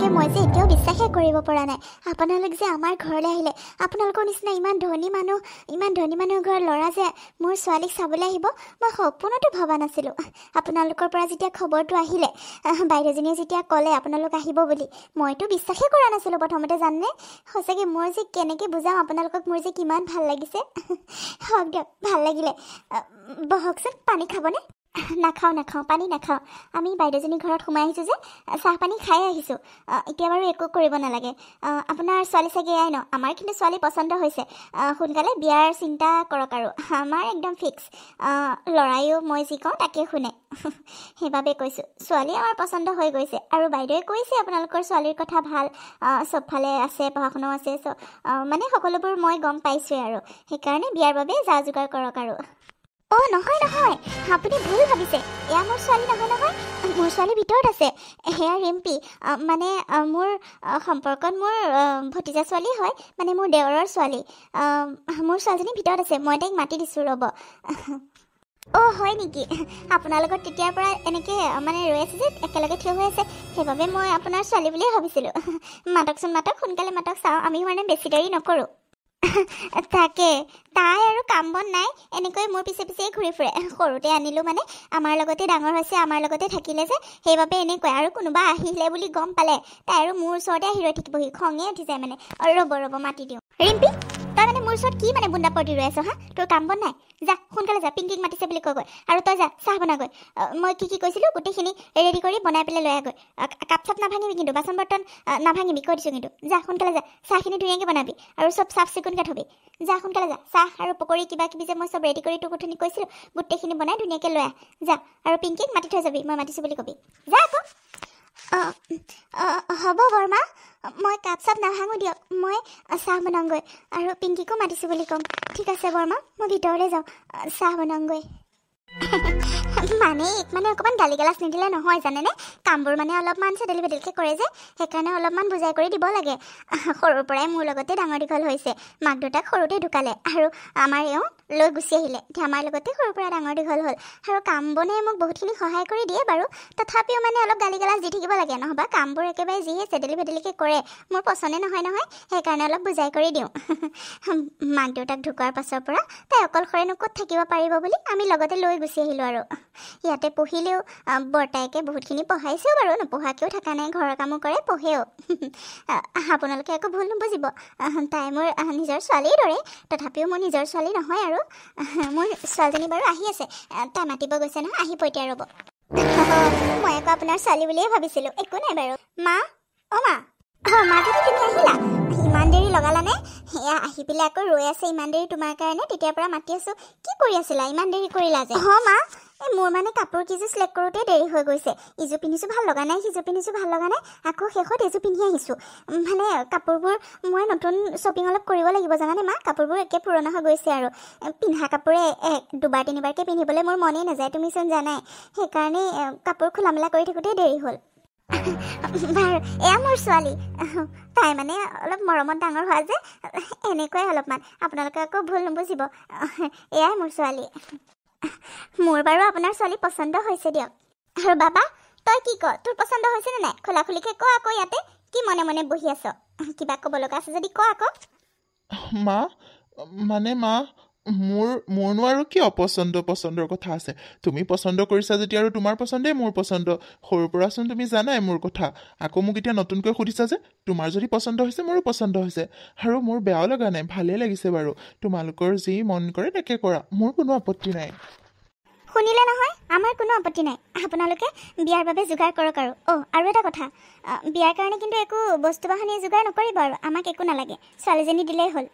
আপোনালোকে মই যে এতিয়াও বিশ্বাসে কৰিব পৰা নাই আপোনালোক যে আমাৰ ঘৰলৈ আহিলে আপোনালোকৰ নিচিনা ইমান ধনী মানুহৰ ঘৰৰ ল'ৰা যে মোৰ ছোৱালীক চাবলৈ আহিব মই সপোনতো ভবা নাছিলোঁ আপোনালোকৰ পৰা যেতিয়া খবৰটো আহিলে বাইদেউজনীয়ে যেতিয়া ক'লে আপোনালোক আহিব বুলি মইতো বিশ্বাসে কৰা নাছিলোঁ প্ৰথমতে জানে সঁচাকৈ মই যে কেনেকৈ বুজাম আপোনালোকক মোৰ যে কিমান ভাল লাগিছে হওক দিয়ক ভাল লাগিলে বহকচোন পানী খাবনে নাখাওঁ পানী নাখাওঁ আমি বাইদেউজনী ঘৰত সোমাই আহিছোঁ যে চাহ পানী খাই আহিছোঁ এতিয়া বাৰু একো কৰিব নালাগে আপোনাৰ ছোৱালী চাগে এয়াই ন আমাৰ কিন্তু ছোৱালী পচন্দ হৈছে সোনকালে বিয়াৰ চিন্তা কৰক আৰু আমাৰ একদম ফিক্স ল'ৰায়ো মই যি কওঁ তাকে শুনে সেইবাবে কৈছোঁ ছোৱালী আমাৰ পচন্দ হৈ গৈছে আৰু বাইদেৱে কৈছে আপোনালোকৰ ছোৱালীৰ কথা ভাল চবফালে আছে পঢ়া শুনাও আছে মানে সকলোবোৰ মই গম পাইছোঁৱে আৰু সেইকাৰণে বিয়াৰ বাবে যা যোগাৰ কৰক আৰু নহয় আপুনি ভুল ভাবিছে এয়া মোৰ ছোৱালী নহয় মোৰ ছোৱালী ভিতৰত আছে সেয়া ৰিম্পী মানে মোৰ সম্পৰ্কত মোৰ ভতিজা ছোৱালী হয় মানে মোৰ দেৱৰৰ ছোৱালী মোৰ ছোৱালীজনী ভিতৰত আছে মই তাইক মাতি দিছোঁ ৰ'ব হয় নেকি আপোনালোকৰ তেতিয়াৰ পৰা এনেকৈ মানে ৰৈ আছে যে একেলগে থিয় হৈ আছে সেইবাবে মই আপোনাৰ ছোৱালী বুলিয়ে ভাবিছিলোঁ মাতকচোন সোনকালে মাতক চাওঁ আমি মানে বেছি দেৰি নকৰোঁ তাকে তাই আৰু কাম বন নাই এনেকৈ মোৰ পিছে ঘূৰি ফুৰে সৰুতে আনিলোঁ মানে আমাৰ লগতে ডাঙৰ হৈছে আমাৰ লগতে থাকিলে যে সেইবাবে এনেকৈ আৰু কোনোবা আহিলে বুলি গম পালে তাই আৰু মোৰ ওচৰতে আহি ৰৈ থাকিবহি খঙে উঠি যায় মানে ৰ'ব মাতি দিওঁ ৰিম্পী তই মানে মোৰ ওচৰত কি মানে বুন্দা পৰি ৰৈ আছ তোৰ কাম বন নাই যা সোনকালে যা পিংকিক মাতিছে বুলি কয়গৈ আৰু তই যা চাহ বনাগৈ মই কি কৈছিলোঁ গোটেইখিনি ৰেডি কৰি বনাই পেলাই লৈ আগৈ কাপ চাপ নাভাঙিবি কিন্তু বাচন বৰ্তন নাভাঙিবি কৈ দিছোঁ কিন্তু যা সোনকালে যা চাহখিনি ধুনীয়াকৈ বনাবি আৰু চব চাফ চিকুণকৈ থবি যা সোনকালে যা চাহ আৰু পকৰি কিবা কিবি যে মই চব ৰেডি কৰি তোক উঠনি কৈছিলোঁ গোটেইখিনি বনাই ধুনীয়াকৈ লৈ আহ যা আৰু পিংকিক মাতি থৈ যাবি মই মাতিছোঁ বুলি কবি যা আকৌ হ'ব বৰমা মই কাপ চাপ নাভাঙো দিয়ক মই চাহ বনাওঁগৈ আৰু পিংকিকো মাতিছোঁ বুলি ক'ম ঠিক আছে বৰমা মই ভিতৰলৈ যাওঁ চাহ বনাওঁগৈ মানে অকণমান গালি গালাজ নিদিলে নহয় জানেনে কামবোৰ মানে অলপমান চেদেলি বেদেলিকৈ কৰে যে সেইকাৰণে অলপমান বুজাই কৰি দিব লাগে সৰুৰ পৰাই মোৰ লগতে ডাঙৰ দীঘল হৈছে মাক দেউতাক সৰুতে ঢুকালে আৰু আমাৰ এওঁ লৈ গুচি আহিলে এতিয়া আমাৰ লগতে সৰুৰ পৰা ডাঙৰ দীঘল হ'ল আৰু কাম বনে মোক বহুতখিনি সহায় কৰি দিয়ে বাৰু তথাপিও মানে অলপ গালি গালাজ দি থাকিব লাগে নহবা কামবোৰ একেবাৰে যিহে চেদেলি বেদেলিকৈ কৰে মোৰ পচন্দে নহয় সেইকাৰণে অলপ বুজাই কৰি দিওঁ মাক দেউতাক ঢুকোৱাৰ পাছৰ পৰা তাই অকলশৰেনো ক'ত থাকিব পাৰিব বুলি আমি লগতে লৈ গুচি আহিলোঁ আৰু ইয়াতে পঢ়িলেও বৰ্তাইকে বহুতখিনি পঢ়াইছেও বাৰু নপঢ়াকৈও থকা নাই ঘৰৰ কামো কৰে পঢ়েও আপোনালোকে একো ভুল নুবুজিব তাই মোৰ নিজৰ ছোৱালীৰ দৰে তথাপিও মোৰ নিজৰ ছোৱালী নহয় আৰু মোৰ ছোৱালীজনী বাৰু আহি আছে তাই মাতিব গৈছে নহয় আহিব এতিয়া ৰ'ব মই আকৌ আপোনাৰ ছোৱালী বুলিয়ে ভাবিছিলোঁ একো নাই বাৰু মা মা যদি তুমি আহিলা ইমান দেৰি লগালানে এয়া আহি পেলাই আকৌ ৰৈ আছে ইমান দেৰি তোমাৰ কাৰণে তেতিয়াৰ পৰা মাতি আছোঁ কি কৰি আছিলা ইমান দেৰি কৰিলা যে মা মোৰ মানে কাপোৰ কিযোৰ চিলেক্ট কৰোঁতে দেৰি হৈ গৈছে ইযোৰ পিন্ধিছোঁ ভাল লগা নাই সিযোৰ পিন্ধিছোঁ ভাল লগা নাই আকৌ শেষত এযোৰ পিন্ধি আহিছোঁ মানে কাপোৰবোৰ মই নতুন শ্বপিং অলপ কৰিব লাগিব জানানে মা কাপোৰবোৰ একে পুৰণা হৈ গৈছে আৰু পিন্ধা কাপোৰে দুবাৰ তিনিবাৰকৈ পিন্ধিবলৈ মোৰ মনেই নাযায় তুমিচোন জানাই সেইকাৰণে কাপোৰ খোলা মেলা কৰি থাকোঁতেই দেৰি হ'ল বাৰু এয়া মোৰ ছোৱালী তাই মানে অলপ মৰমত ডাঙৰ হোৱা যে এনেকুৱাই অলপমান আপোনালোকে আকৌ ভুল নুবুজিব এয়াই মোৰ ছোৱালী মোৰ বাৰু আপোনাৰ ছোৱালী পচন্দ হৈছে দিয়ক আৰু বাবা তই কি ক তোৰ পচন্দ হৈছেনে নাই খোলা খুলিকৈ ক আকৌ ইয়াতে কি মনে মনে বহি আছ কিবা ক'ব লগা আছে যদি ক আকৌ মা মোৰনো আৰু কি পচন্দৰ কথা আছে তুমি পচন্দ কৰিছা যেতিয়া আৰু তোমাৰ পচন্দেই মোৰ পচন্দ সৰুৰ পৰাচোন তুমি জানাই মোৰ কথা আকৌ মোক এতিয়া নতুনকৈ সুধিছা যে তোমাৰ যদি পচন্দ হৈছে মোৰো পচন্দ হৈছে আৰু মোৰ বেয়াও লগা নাই ভালেই লাগিছে বাৰু তোমালোকৰ যি মন কৰে তাকে কৰা মোৰ কোনো আপত্তি নাই শুনিলে নহয় আমাৰ কোনো আপত্তি নাই আপোনালোকে বিয়াৰ বাবে যোগাৰ কৰক আৰু এটা কথা বিয়াৰ কাৰণে কিন্তু একো বস্তু বাহনি যোগাৰ নকৰিব আৰু আমাক একো নালাগে ছোৱালীজনী দিলেই হ'ল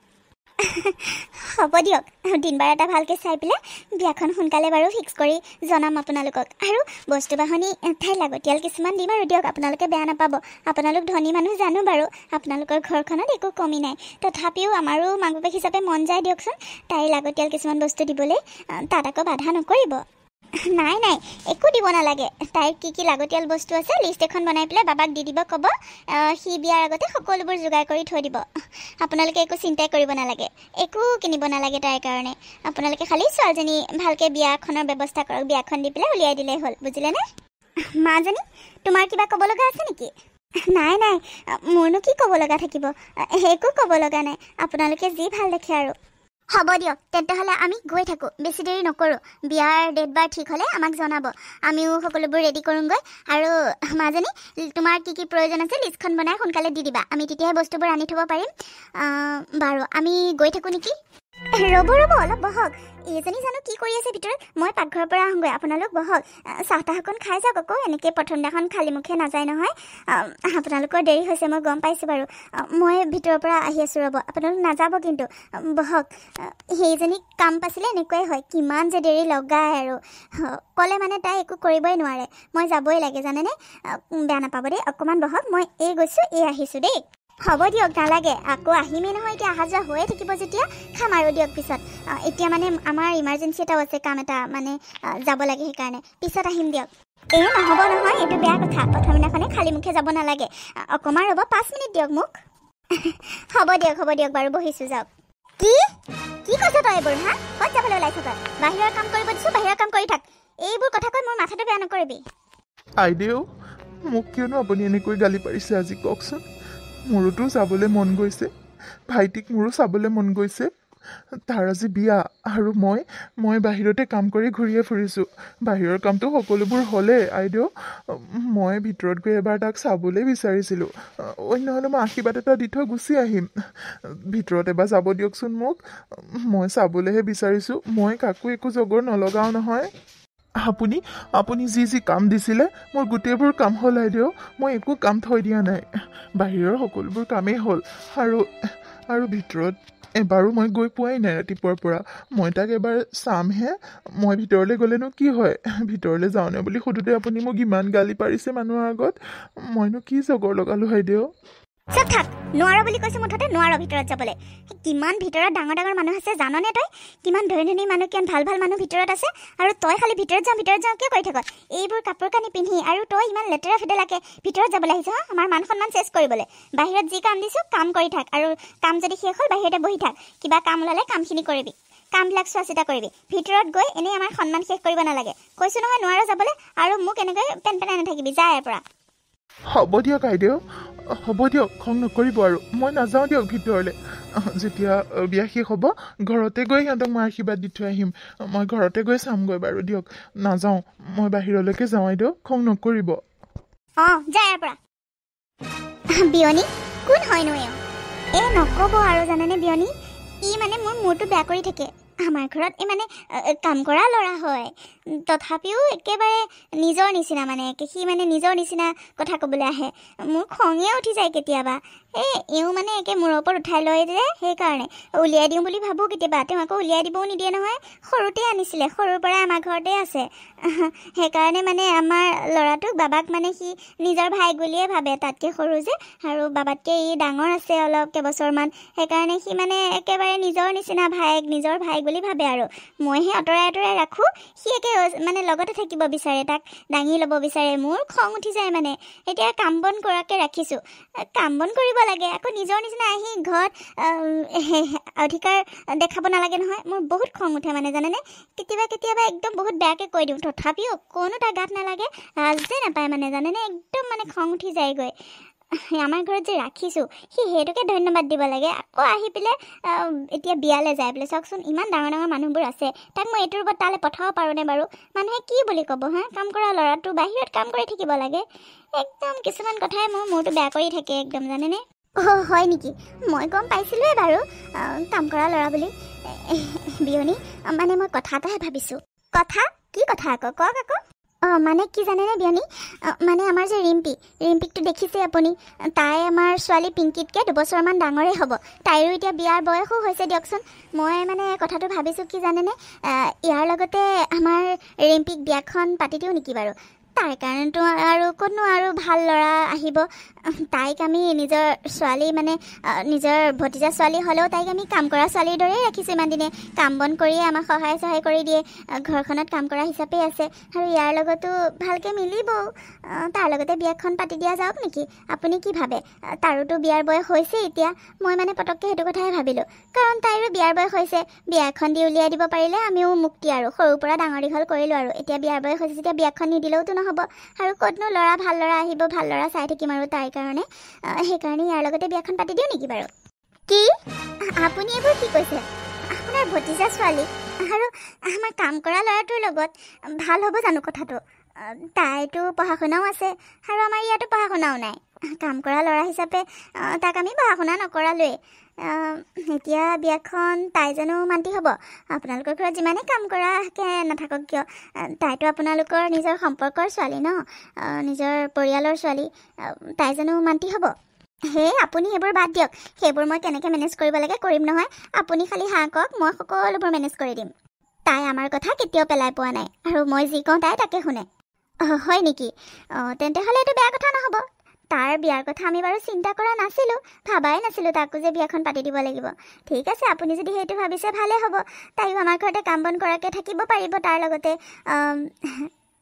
হ'ব দিয়ক দিন বাৰ এটা ভালকৈ চাই পেলাই বিয়াখন সোনকালে বাৰু ফিক্স কৰি জনাম আপোনালোকক আৰু বস্তু বাহনি ঠাই লাগতিয়াল কিছুমান দিম আৰু দিয়ক আপোনালোকে বেয়া নাপাব আপোনালোক ধনী মানুহ জানো বাৰু আপোনালোকৰ ঘৰখনত একো কমি নাই তথাপিও আমাৰো মাক বাপেক হিচাপে মন যায় দিয়কচোন তাইৰ লাগতিয়াল কিছুমান বস্তু দিবলৈ তাত আকৌ বাধা নকৰিব নাই একো দিব নালাগে তাইৰ কি লাগতিয়াল বস্তু আছে লিষ্ট এখন বনাই পেলাই বাবাক দি দিব ক'ব সি বিয়াৰ আগতে সকলোবোৰ যোগাৰ কৰি থৈ দিব আপোনালোকে একো চিন্তাই কৰিব নালাগে একো কিনিব নালাগে তাইৰ কাৰণে আপোনালোকে খালি ছোৱালীজনী ভালকৈ বিয়াখনৰ ব্যৱস্থা কৰক বিয়াখন দি পেলাই উলিয়াই দিলেই হ'ল বুজিলেনে মাজনী তোমাৰ কিবা ক'ব লগা আছে নেকি নাই নাই, মোৰনো কি ক'ব লগা থাকিব, একো ক'ব লগা নাই, আপোনালোকে যি ভাল দেখে আৰু। হ'ব দিয়ক, তেন্তে হ'লে আমি গৈ থাকোঁ, বেছি দেৰি নকৰোঁ। বিয়াৰ ডেট বাৰ ঠিক হ'লে আমাক জনাব, আমিও সকলোবোৰ ৰেডি কৰোঁগৈ। আৰু মাজনী, তোমাৰ কি কি প্ৰয়োজন আছে লিষ্টখন বনাই সোনকালে দি দিবা, আমি তেতিয়াহে বস্তুবোৰ আনি থ'ব পাৰিম। বাৰু আমি গৈ থাকোঁ নেকি? ৰ'ব অলপ বহক, এইজনী জানো কি কৰি আছে ভিতৰত, মই পাকঘৰৰ পৰা আহোঁগৈ, আপোনালোক বহক, চাহ তাহ অকণ খাই যাওক আকৌ, এনেকৈ প্ৰথম দিনাখন খালী মুখে নাযায় নহয়। আপোনালোকৰ দেৰি হৈছে মই গম পাইছোঁ বাৰু, মই ভিতৰৰ পৰা আহি আছোঁ, ৰ'ব আপোনালোক নাযাব কিন্তু, বহক। সেইজনী কাম পাইছিলে এনেকুৱাই হয়, কিমান যে দেৰি লগায় আৰু, ক'লে মানে তাই একো কৰিবই নোৱাৰে, মই যাবই লাগে জানেনে, বেয়া নাপাব দেই, অকণমান বহক, মই এই গৈছোঁ এই আহিছোঁ দেই। হ'ব দিয়ক, নালাগে, আকৌ আহিমেই নহয়, এতিয়া অহা যোৱা হৈয়ে থাকিব যেতিয়া, খাম আৰু দিয়ক পিছত। এতিয়া মানে আমাৰ ইমাৰ্জেঞ্চি এটাও আছে, কাম এটা মানে যাব লাগে, সেইকাৰণে পিছত আহিম দিয়ক। নহ'ব নহয়, এইটো বেয়া কথা, প্ৰথম দিনাখনে খালী মুখে যাব নালাগে, অকণমান ৰ'ব, 5 মিনিট দিয়ক মোক। হ'ব দিয়ক বাৰু, বহিছোঁ, যাওক। কি কৈছ তই এইবোৰ, হা? ক'ত যাবলৈ ওলাইছ তই? বাহিৰৰ কাম কৰিব দিছোঁ, বাহিৰৰ কাম কৰি থাক, এইবোৰ কথা কৈ মোৰ মাথাটো বেয়া নকৰিবি। আইদেউ, মোক কিয়নো আপুনি এনেকৈ গালি পাৰিছে আজি কওকচোন? মোৰোতো যাবলৈ মন গৈছে, ভাইটিক মোৰো চাবলৈ মন গৈছে, তাৰ আজি বিয়া, আৰু মই বাহিৰতে কাম কৰি ঘূৰিয়ে ফুৰিছোঁ। বাহিৰৰ কামটো সকলোবোৰ হ'লেই আইদেউ, মই ভিতৰত গৈ এবাৰ তাক চাবলৈ বিচাৰিছিলোঁ, নহ'লে মই আশীৰ্বাদ এটা দি থৈ গুচি আহিম। ভিতৰত এবাৰ যাব দিয়কচোন মোক, মই চাবলৈহে বিচাৰিছোঁ, মই কাকো একো জগৰ নলগাওঁ নহয়। আপুনি যি কাম দিছিলে মোৰ গোটেইবোৰ কাম হ'ল আইদেউ, মই একো কাম থৈ দিয়া নাই, বাহিৰৰ সকলোবোৰ কামেই হ'ল, আৰু ভিতৰত এবাৰো মই গৈ পোৱাই নাই ৰাতিপুৱাৰ পৰা, মই তাক এবাৰ চামহে, মই ভিতৰলৈ গ'লেনো কি হয়, ভিতৰলৈ যাওঁনে বুলি সোধোতে আপুনি মোক ইমান গালি পাৰিছে মানুহৰ আগত, মইনো কি জগৰ লগালোঁ আইদেউ? চব থাক, নোৱাৰ বুলি কৈছোঁ, মুঠতে নোৱাৰ ভিতৰত যাবলৈ। কিমান ভিতৰত ডাঙৰ মানুহ আছে জাননে তই? কিমান ধনী মানুহ, কিমান ভাল মানুহ ভিতৰত আছে, আৰু তই খালি ভিতৰত যাওঁ কিয় কৰি থাক? এইবোৰ কাপোৰ কানি পিন্ধি, আৰু তই ইমান লেতেৰা ফেতেৰাকে ভিতৰত যাবলৈ আহিছ, আমাৰ মান সন্মান চেছ কৰিবলৈ। বাহিৰত যি কাম দিছোঁ কাম কৰি থাক, আৰু কাম যদি শেষ হ'ল বাহিৰতে বহি থাক, কিবা কাম ওলালে কামখিনি কৰিবি, কামবিলাক চোৱা চিতা কৰিবি, ভিতৰত গৈ এনেই আমাৰ সন্মান শেষ কৰিব নালাগে, কৈছোঁ নহয় নোৱাৰ যাবলৈ, আৰু মোক এনেকৈ পেনপেনাই নাথাকিবি, যা ইয়াৰ পৰা। হ'ব দিয়ক আইদেউ, হ'ব দিয়ক, খং নকৰিব আৰু, মই নাযাওঁ দিয়ক ভিতৰলৈ, যেতিয়া বিয়া শেষ হ'ব ঘৰতে গৈ সিহঁতক মই আশীৰ্বাদ দি থৈ আহিম, মই ঘৰতে গৈ চামগৈ বাৰু দিয়ক, নাযাওঁ, মই বাহিৰলৈকে যাওঁ আইদেউ, খং নকৰিব। যা ইয়াৰ পৰা। বিয়নী, কোন হয়নো নক'ব আৰু জানেনে বিয়নী, ই মানে মোৰ মূৰটো বেয়া কৰি থাকে, আমাৰ ঘৰত এই মানে কাম কৰা ল'ৰা হয়, তথাপিও একেবাৰে নিজৰ নিচিনা, মানে সি মানে নিজৰ নিচিনা কথা ক'বলৈ আহে, মোৰ খঙে উঠি যায় কেতিয়াবা, এওঁ মানে একে মূৰৰ ওপৰত উঠাই লৈ যে, সেইকাৰণে উলিয়াই দিওঁ বুলি ভাবোঁ কেতিয়াবা, তেওঁ আকৌ উলিয়াই দিবও নিদিয়ে নহয়, সৰুতে আনিছিলে, সৰুৰ পৰাই আমাৰ ঘৰতে আছে, সেইকাৰণে মানে আমাৰ ল'ৰাটোক বাবাক মানে সি নিজৰ ভাই বুলিয়ে ভাবে, তাতকৈ সৰু যে, আৰু বাবাতকৈ ই ডাঙৰ আছে অলপ কেইবছৰমান, সেইকাৰণে সি মানে একেবাৰে নিজৰ নিচিনা নিজৰ ভাইক বুলি ভাবে, আৰু মইহে আঁতৰাই ৰাখোঁ, সি একে মানে লগতে থাকিব বিচাৰে, তাক দাঙি ল'ব বিচাৰে, মোৰ খং উঠি যায় মানে। এতিয়া কাম বন কৰাকৈ ৰাখিছোঁ, কাম বন কৰিব লাগে, আকৌ নিজৰ নিচিনা আহি ঘৰত অধিকাৰ দেখাব নালাগে নহয়, মোৰ বহুত খং উঠে মানে জানেনে, কেতিয়াবা একদম বহুত বেয়াকৈ কৈ দিওঁ, তথাপিও কোনো তাৰ গাত নালাগে, লাজে নাপায় মানে জানেনে, একদম মানে খং উঠি যায়গৈ। আমাৰ ঘৰত যে ৰাখিছোঁ, সি সেইটোকে ধন্যবাদ দিব লাগে, আকৌ আহি পেলাই এতিয়া বিয়ালৈ যায় বোলে, চাওকচোন ইমান ডাঙৰ মানুহবোৰ আছে, তাক মই এইটোৰ ওপৰত তালৈ পঠাব পাৰোঁনে বাৰু, মানুহে কি বুলি ক'ব, কাম কৰা ল'ৰাটো বাহিৰত কাম কৰি থাকিব লাগে, একদম কিছুমান কথাই মোৰ মূৰটো বেয়া কৰি থাকে একদম জানেনে। হয় নেকি, মই গম পাইছিলোঁৱে বাৰু কাম কৰা ল'ৰা বুলি। বিয়নী, মানে মই কথা এটাহে ভাবিছোঁ। কি কথা আকৌ, কওক আকৌ। মানে কি জানেনে বিয়নী, মানে আমাৰ যে ৰিম্পিকটো দেখিছে আপুনি, তাই আমাৰ ছোৱালী পিংকিতকৈ 2 বছৰমান ডাঙৰেই হ'ব, তাইৰো এতিয়া বিয়াৰ বয়সো হৈছে দিয়কচোন। মই মানে কথাটো ভাবিছোঁ কি জানেনে, ইয়াৰ লগতে আমাৰ ৰিম্পিক বিয়াখন পাতি দিওঁ নেকি বাৰু, তাইৰ কাৰণেতো আৰু ক'তনো আৰু ভাল ল'ৰা আহিব, তাইক আমি নিজৰ ছোৱালী মানে নিজৰ ভতিজা ছোৱালী হ'লেও তাইক আমি কাম কৰা ছোৱালীৰ দৰেই ৰাখিছোঁ, ইমান দিনে কাম বন কৰিয়ে আমাক সহায় কৰি দিয়ে, ঘৰখনত কাম কৰা হিচাপেই আছে, আৰু ইয়াৰ লগতো ভালকৈ মিলিব, তাৰ লগতে বিয়াখন পাতি দিয়া যাওক নেকি, আপুনি কি ভাবে? তাৰোতো বিয়াৰ বয়স হৈছে এতিয়া, মই মানে পটককৈ সেইটো কথাই ভাবিলোঁ, কাৰণ তাইৰো বিয়াৰ বয়স হৈছে, বিয়া এখন দি উলিয়াই দিব পাৰিলে আমিও মুক্তি, আৰু সৰুৰ পৰা ডাঙৰ দীঘল কৰিলোঁ, আৰু এতিয়া বিয়াৰ বয়স হৈছে যেতিয়া বিয়াখন নিদিলেওতো নহ'ব। নহ'ব আৰু ক'তনো ল'ৰা ভাল ল'ৰা আহিব ভাল ল'ৰা চাই থাকিম আৰু তাইৰ কাৰণে সেইকাৰণে ইয়াৰ লগতে বিয়াখন পাতি দিওঁ নেকি বাৰু কি আপুনি এইবোৰ কি কৈছে আপোনাৰ ভতিজা ছোৱালী আৰু আমাৰ কাম কৰা ল'ৰাটোৰ লগত ভাল হ'ব জানো কথাটো তাইতো পঢ়া শুনাও আছে আৰু আমাৰ ইয়াতো পঢ়া শুনাও নাই কাম কৰা ল'ৰা হিচাপে তাক আমি পঢ়া শুনা নকৰালোৱেই এতিয়া বিয়াখন তাই জানো মান্তি হ'ব আপোনালোকৰ ঘৰত যিমানেই কাম কৰাকৈ নাথাকক কিয় তাইতো আপোনালোকৰ নিজৰ সম্পৰ্কৰ ছোৱালী ন নিজৰ পৰিয়ালৰ ছোৱালী তাই জানো মান্তি হ'ব সেই আপুনি সেইবোৰ বাদ দিয়ক সেইবোৰ মই কেনেকৈ মেনেজ কৰিব লাগে কৰিম নহয় আপুনি খালি হাঁ কওক মই সকলোবোৰ মেনেজ কৰি দিম তাই আমাৰ কথা কেতিয়াও পেলাই পোৱা নাই আৰু মই যি কওঁ তাই তাকে শুনে হয় নেকি তেন্তে হ'লে এইটো বেয়া কথা নহ'ব তাৰ বিয়াৰ কথা আমি বাৰু চিন্তা কৰা নাছিলোঁ ভাবাই নাছিলোঁ তাকো যে বিয়াখন পাতি দিব লাগিব ঠিক আছে আপুনি যদি সেইটো ভাবিছে ভালেই হ'ব তাইও আমাৰ ঘৰতে কাম বন কৰাকৈ থাকিব পাৰিব তাৰ লগতে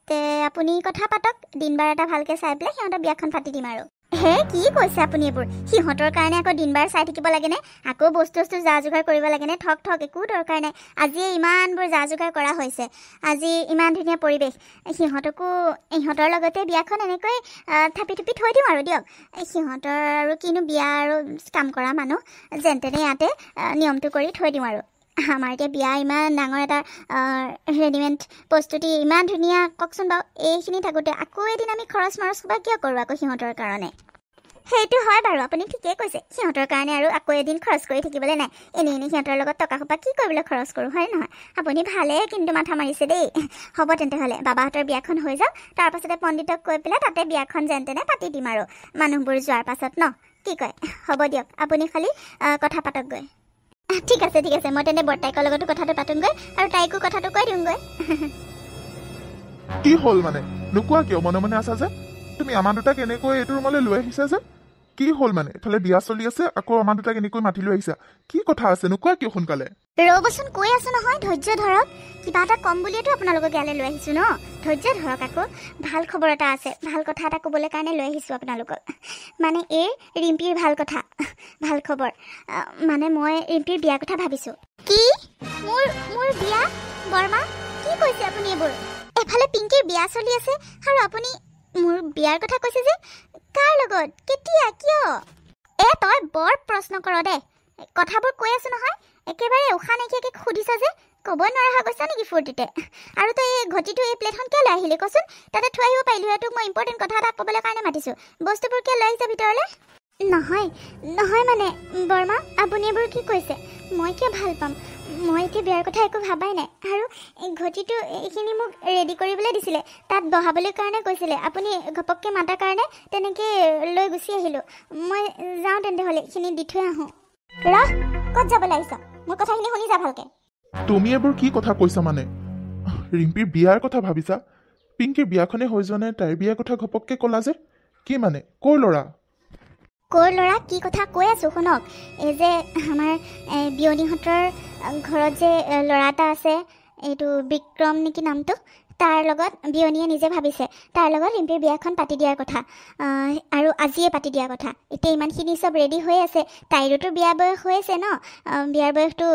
তে আপুনি কথা পাতক দিন বাৰ এটা ভালকৈ চাই পেলাই সিহঁতৰ বিয়াখন পাতি দিম আৰু হে কি কৈছে আপুনি এইবোৰ সিহঁতৰ কাৰণে আকৌ দিন বাৰ চাই থাকিব লাগেনে আকৌ বস্তু যা যোগাৰ কৰিব লাগেনে ঠক একো দৰকাৰ নাই আজিয়ে ইমানবোৰ যা যোগাৰ কৰা হৈছে আজি ইমান ধুনীয়া পৰিৱেশ সিহঁতকো ইহঁতৰ লগতে বিয়াখন এনেকৈ থাপি থুপি থৈ দিওঁ আৰু দিয়ক সিহঁতৰ আৰু কিনো বিয়া আৰু কাম কৰা মানুহ যেন তেনে ইয়াতে নিয়মটো কৰি থৈ দিওঁ আৰু আমাৰ এতিয়া বিয়া ইমান ডাঙৰ এটা ৰেডিমেড প্ৰস্তুতি ইমান ধুনীয়া কওকচোন বাৰু এইখিনি থাকোঁতে আকৌ এদিন আমি খৰচ বা কিয় কৰোঁ আকৌ সিহঁতৰ কাৰণে সেইটো হয় বাৰু আপুনি ঠিকেই কৈছে সিহঁতৰ কাৰণে আৰু আকৌ এদিন খৰচ কৰি থাকিবলৈ নাই এনেই সিহঁতৰ লগত টকা সোপা কি কৰিবলৈ খৰচ কৰোঁ হয় নহয় আপুনি ভালেই কিন্তু মাথা মাৰিছে দেই হ'ব তেন্তে হ'লে বাবাহঁতৰ বিয়াখন হৈ যাওক তাৰপাছতে পণ্ডিতক কৈ পেলাই তাতে বিয়াখন যেন তেনে পাতি দিম আৰু মানুহবোৰ যোৱাৰ পাছত ন কি কয় হ'ব দিয়ক আপুনি খালি কথা পাতকগৈ ঠিক আছে মই তেন্তে বৰ্তাইকৰ লগতো কথাটো পাতোঁগৈ আৰু তাইকো কথাটো কৈ দিওঁগৈ কি হ'ল মানে নোকোৱা কিয় মনে মনে আছা যে তুমি আমাৰ দুটাক এনেকৈ এইটো ৰুমলৈ লৈ আহিছা যে কি হ'ল মানে এফালে বিয়া চলি আছে আকৌ আমাৰ দুটাক এনেকৈ মাতি লৈ আহিছা কি কথা আছে নোকোৱা কিয় সোনকালে ৰ'বচোন কৈ আছো নহয় ধৈৰ্য ধৰক কিবা এটা কম বুলিয়েতো আপোনালোকক ইয়ালৈ লৈ আহিছোঁ ন ধৈৰ্য ধৰক আকৌ ভাল খবৰ এটা আছে ভাল কথা এটা ক'বলৈ কাৰণে লৈ আহিছোঁ আপোনালোকক মানে এই ৰিম্পীৰ ভাল কথা ভাল খবৰ মানে মই ৰিম্পীৰ বিয়াৰ কথা ভাবিছোঁ কি মোৰ বিয়া বৰমা কি কৈছে আপুনি এইবোৰ এফালে পিংকিৰ বিয়া চলি আছে আৰু আপুনি মোৰ বিয়াৰ কথা কৈছে যে কাৰ লগত কেতিয়া কিয় তই বৰ প্ৰশ্ন কৰ দে কথাবোৰ কৈ আছো নহয় একেবাৰে উশাহ নাইকিয়াকৈ সুধিছা যে ক'ব নোৱাৰা হৈ গৈছা নেকি ফূৰ্তিতে আৰু তই এই ঘটিটো এই প্লেটখন কিয় লৈ আহিলি কচোন তাতে থৈ আহিব পাৰিলোঁ তোক মই ইম্পৰ্টেণ্ট কথা এটা ক'বলৈ কাৰণে মাতিছোঁ বস্তুবোৰ কিয় লৈ আহিছা ভিতৰলৈ নহয় মানে বৰমা আপুনি এইবোৰ কি কৈছে মই কিয় ভাল পাম মই এতিয়া বিয়াৰ কথা একো ভাবাই নাই আৰু ঘটিটো এইখিনি মোক ৰেডি কৰিবলৈ দিছিলে তাত বহাবলৈ কাৰণে কৈছিলে আপুনি ঘপককৈ মাতাৰ কাৰণে তেনেকৈ লৈ গুচি আহিলোঁ মই যাওঁ তেন্তে হ'লে এইখিনি দি থৈ আহোঁ ক'ত যাবলৈ আহিছ মোৰ কথাখিনি শুনি যা ভালকৈ তুমি এইবোৰ কি কথা কৈছা মানে ৰিম্পীৰ বিয়াৰ কথা ভাবিছা পিংকিৰ বিয়াখনে হৈ যোৱা নাই তাইৰ বিয়াৰ কথা ঘপককৈ ক'লা যে কি মানে ক'ৰ ল'ৰা কি কথা কৈ আছোঁ শুনক এই যে আমাৰ বিয়নীহঁতৰ ঘৰত যে ল'ৰা এটা আছে এইটো বিক্ৰম নেকি নামটো তাৰ লগত বিয়নীয়ে নিজে ভাবিছে তাৰ লগত ৰিম্পীৰ বিয়াখন পাতি দিয়াৰ কথা আৰু আজিয়ে পাতি দিয়াৰ কথা এতিয়া ইমানখিনি চব ৰেডি হৈ আছে তাইৰোতো বিয়া বয়স হৈ আছে ন বিয়াৰ বয়সটো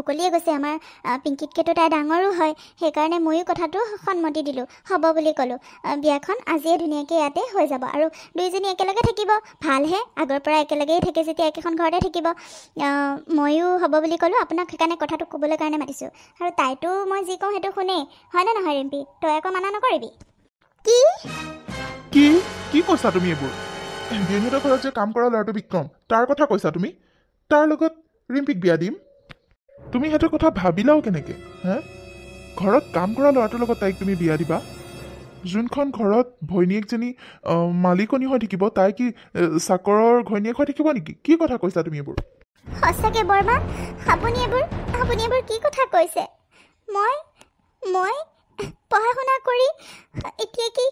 উকলিয়ে গৈছে আমাৰ পিংকিতকৈতো তাই ডাঙৰো হয় সেইকাৰণে ময়ো কথাটো সন্মতি দিলোঁ হ'ব বুলি ক'লোঁ বিয়াখন আজিয়ে ধুনীয়াকৈ ইয়াতে হৈ যাব আৰু দুইজনী একেলগে থাকিব ভালহে আগৰ পৰা একেলগেই থাকে যেতিয়া একেখন ঘৰতে থাকিব ময়ো হ'ব বুলি ক'লোঁ আপোনাক সেইকাৰণে কথাটো ক'বলৈ কাৰণে মাতিছোঁ আৰু তাইতো মই যি কওঁ সেইটো শুনেই হয়নে নহয় ৰিম্পী তই একো মানা নকৰিবি কি কৈছা তুমি এইবোৰ বিয়নীহঁতৰ ঘৰত যে কাম কৰা ল'ৰাটো বিক্ৰম তাৰ কথা কৈছা তুমি তাৰ লগত ৰিম্পীক বিয়া দিম তুমি সেইটো কথা ভাবিলাও কেনেকৈ হে ঘৰত কাম কৰা ল'ৰাটোৰ লগত তাইক তুমি বিয়া দিবা যোনখন ঘৰত ভৈনীয়েকজনী মালিকনী হৈ থাকিব তাই কি চাকৰৰ ঘৈণীয়েক হৈ থাকিব নেকি কি কথা কৈছা তুমি এইবোৰ সঁচাকৈ বৰমা আপুনি এইবোৰ কি কথা কৈছে মই পঢ়া শুনা কৰি এতিয়া কি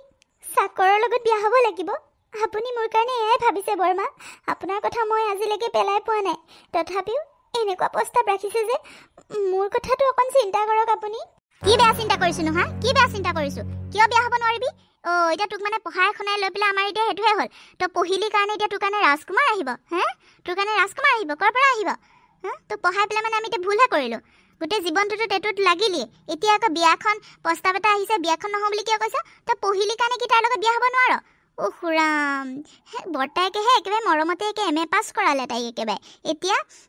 চাকৰৰ লগত বিয়া হ'ব লাগিব আপুনি মোৰ কাৰণে এয়াই ভাবিছে বৰমা আপোনাৰ কথা মই আজিলৈকে পেলাই পোৱা নাই তথাপিও এনেকুৱা প্ৰস্তাৱ ৰাখিছে যে মোৰ কথাটো অকণ চিন্তা কৰক আপুনি কি বেয়া চিন্তা কৰিছোঁ নহয় কি বেয়া চিন্তা কৰিছোঁ কিয় বিয়া হ'ব নোৱাৰিবি এতিয়া তোক মানে পঢ়াই শুনাই লৈ পেলাই আমাৰ এতিয়া সেইটোহে হ'ল তই পঢ়িলি কাৰণে এতিয়া তোৰ কাৰণে ৰাজকুমাৰ আহিব তোৰ কাৰণে ৰাজকুমাৰ আহিব ক'ৰ পৰা আহিব তোক পঢ়াই পেলাই মানে আমি এতিয়া ভুলহে কৰিলোঁ গোটেই জীৱনটোতো টেটুত লাগিলি এতিয়া আকৌ বিয়াখন প্ৰস্তাৱ এটা আহিছে বিয়াখন নহওঁ বুলি কিয় কৈছ তই পঢ়িলি কাৰণে কি তাৰ লগত বিয়া হ'ব নোৱাৰ খুৰাম বৰ্তাইকেহে একেবাৰে মৰমতে MA পাছ কৰালে তাইক একেবাৰে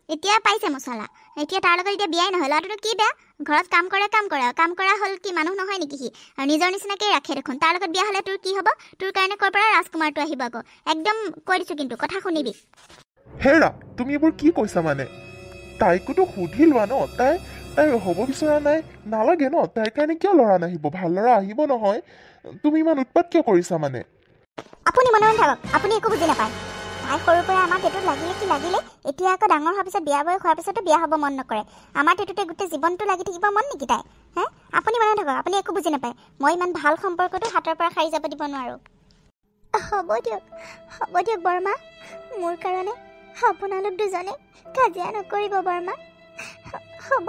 এতিয়া পাইছে মছলা এতিয়া তাৰ লগত এতিয়া বিয়াই নহয় ল'ৰাটোতো কি বেয়া ঘৰত কাম কৰে কাম কৰা হ'ল কি মানুহ নহয় নেকি সি আৰু নিজৰ নিচিনাকৈ ৰাখে দেখোন তাৰ লগত বিয়া হ'লে তোৰ কি হ'ব তোৰ কাৰণে ক'ৰ পৰা ৰাজকুমাৰটো আহিব আকৌ একদম কৈ দিছোঁ কিন্তু কথা শুনিবি হেৰা তুমি এইবোৰ কি কৈছা মানে তাইকোতো সুধি লোৱা ন তাই হ'ব বিচৰা নাই নালাগে ন তাইৰ কাৰণে কিয় ল'ৰা নাহিব ভাল ল'ৰা আহিব নহয় তুমি ইমান উৎপাত কিয় কৰিছা মানে আপুনি মনে মনে থাকক আপুনি একো বুজি নাপায় তাই সৰুৰ পৰা আমাৰ টেটুত লাগিলে এতিয়া আকৌ ডাঙৰ হোৱাৰ পিছত বিয়া বয়স হোৱাৰ পিছতো বিয়া হ'ব মন নকৰে আমাৰ টেটুতে গোটেই জীৱনটো লাগি থাকিব মন নেকি তাই আপুনি মনে থাকক আপুনি একো বুজি নাপায় মই ইমান ভাল সম্পৰ্কটো হাতৰ পৰা সাৰি যাব দিব নোৱাৰোঁ হ'ব দিয়ক বৰমা মোৰ কাৰণে আপোনালোক দুজনে কাজিয়া নকৰিব বৰমা হ'ব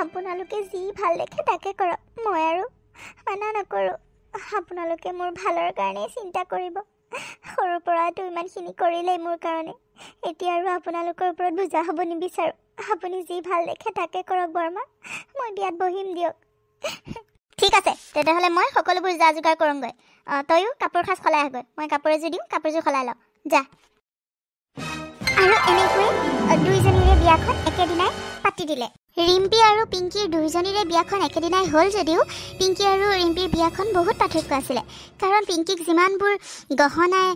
আপোনালোকে যি ভাল দেখে তাকে কৰক মই আৰু মানা নকৰোঁ আপোনালোকে মোৰ ভালৰ কাৰণে চিন্তা কৰিব সৰুৰ পৰাতো ইমানখিনি কৰিলেই মোৰ কাৰণে এতিয়া আৰু আপোনালোকৰ ওপৰত বুজা হ'ব নিবিচাৰোঁ আপুনি যি ভাল দেখে তাকে কৰক বৰমা মই বিয়াত বহিম দিয়ক ঠিক আছে তেতিয়াহ'লে মই সকলোবোৰ যা যোগাৰ কৰোঁগৈ তয়ো কাপোৰ সাজ সলাই আহগৈ মই কাপোৰ এযোৰ দিম কাপোৰযোৰ সলাই লওঁ যা আৰু এনেকৈ দুইজনীৰে বিয়াখন একেদিনাই পাতি দিলে ৰিম্পী আৰু পিংকীৰ দুইজনীৰে বিয়াখন একেদিনাই হ'ল যদিও পিংকী আৰু ৰিম্পীৰ বিয়াখন বহুত পাৰ্থক্য আছিলে কাৰণ পিংকীক যিমানবোৰ গহনাই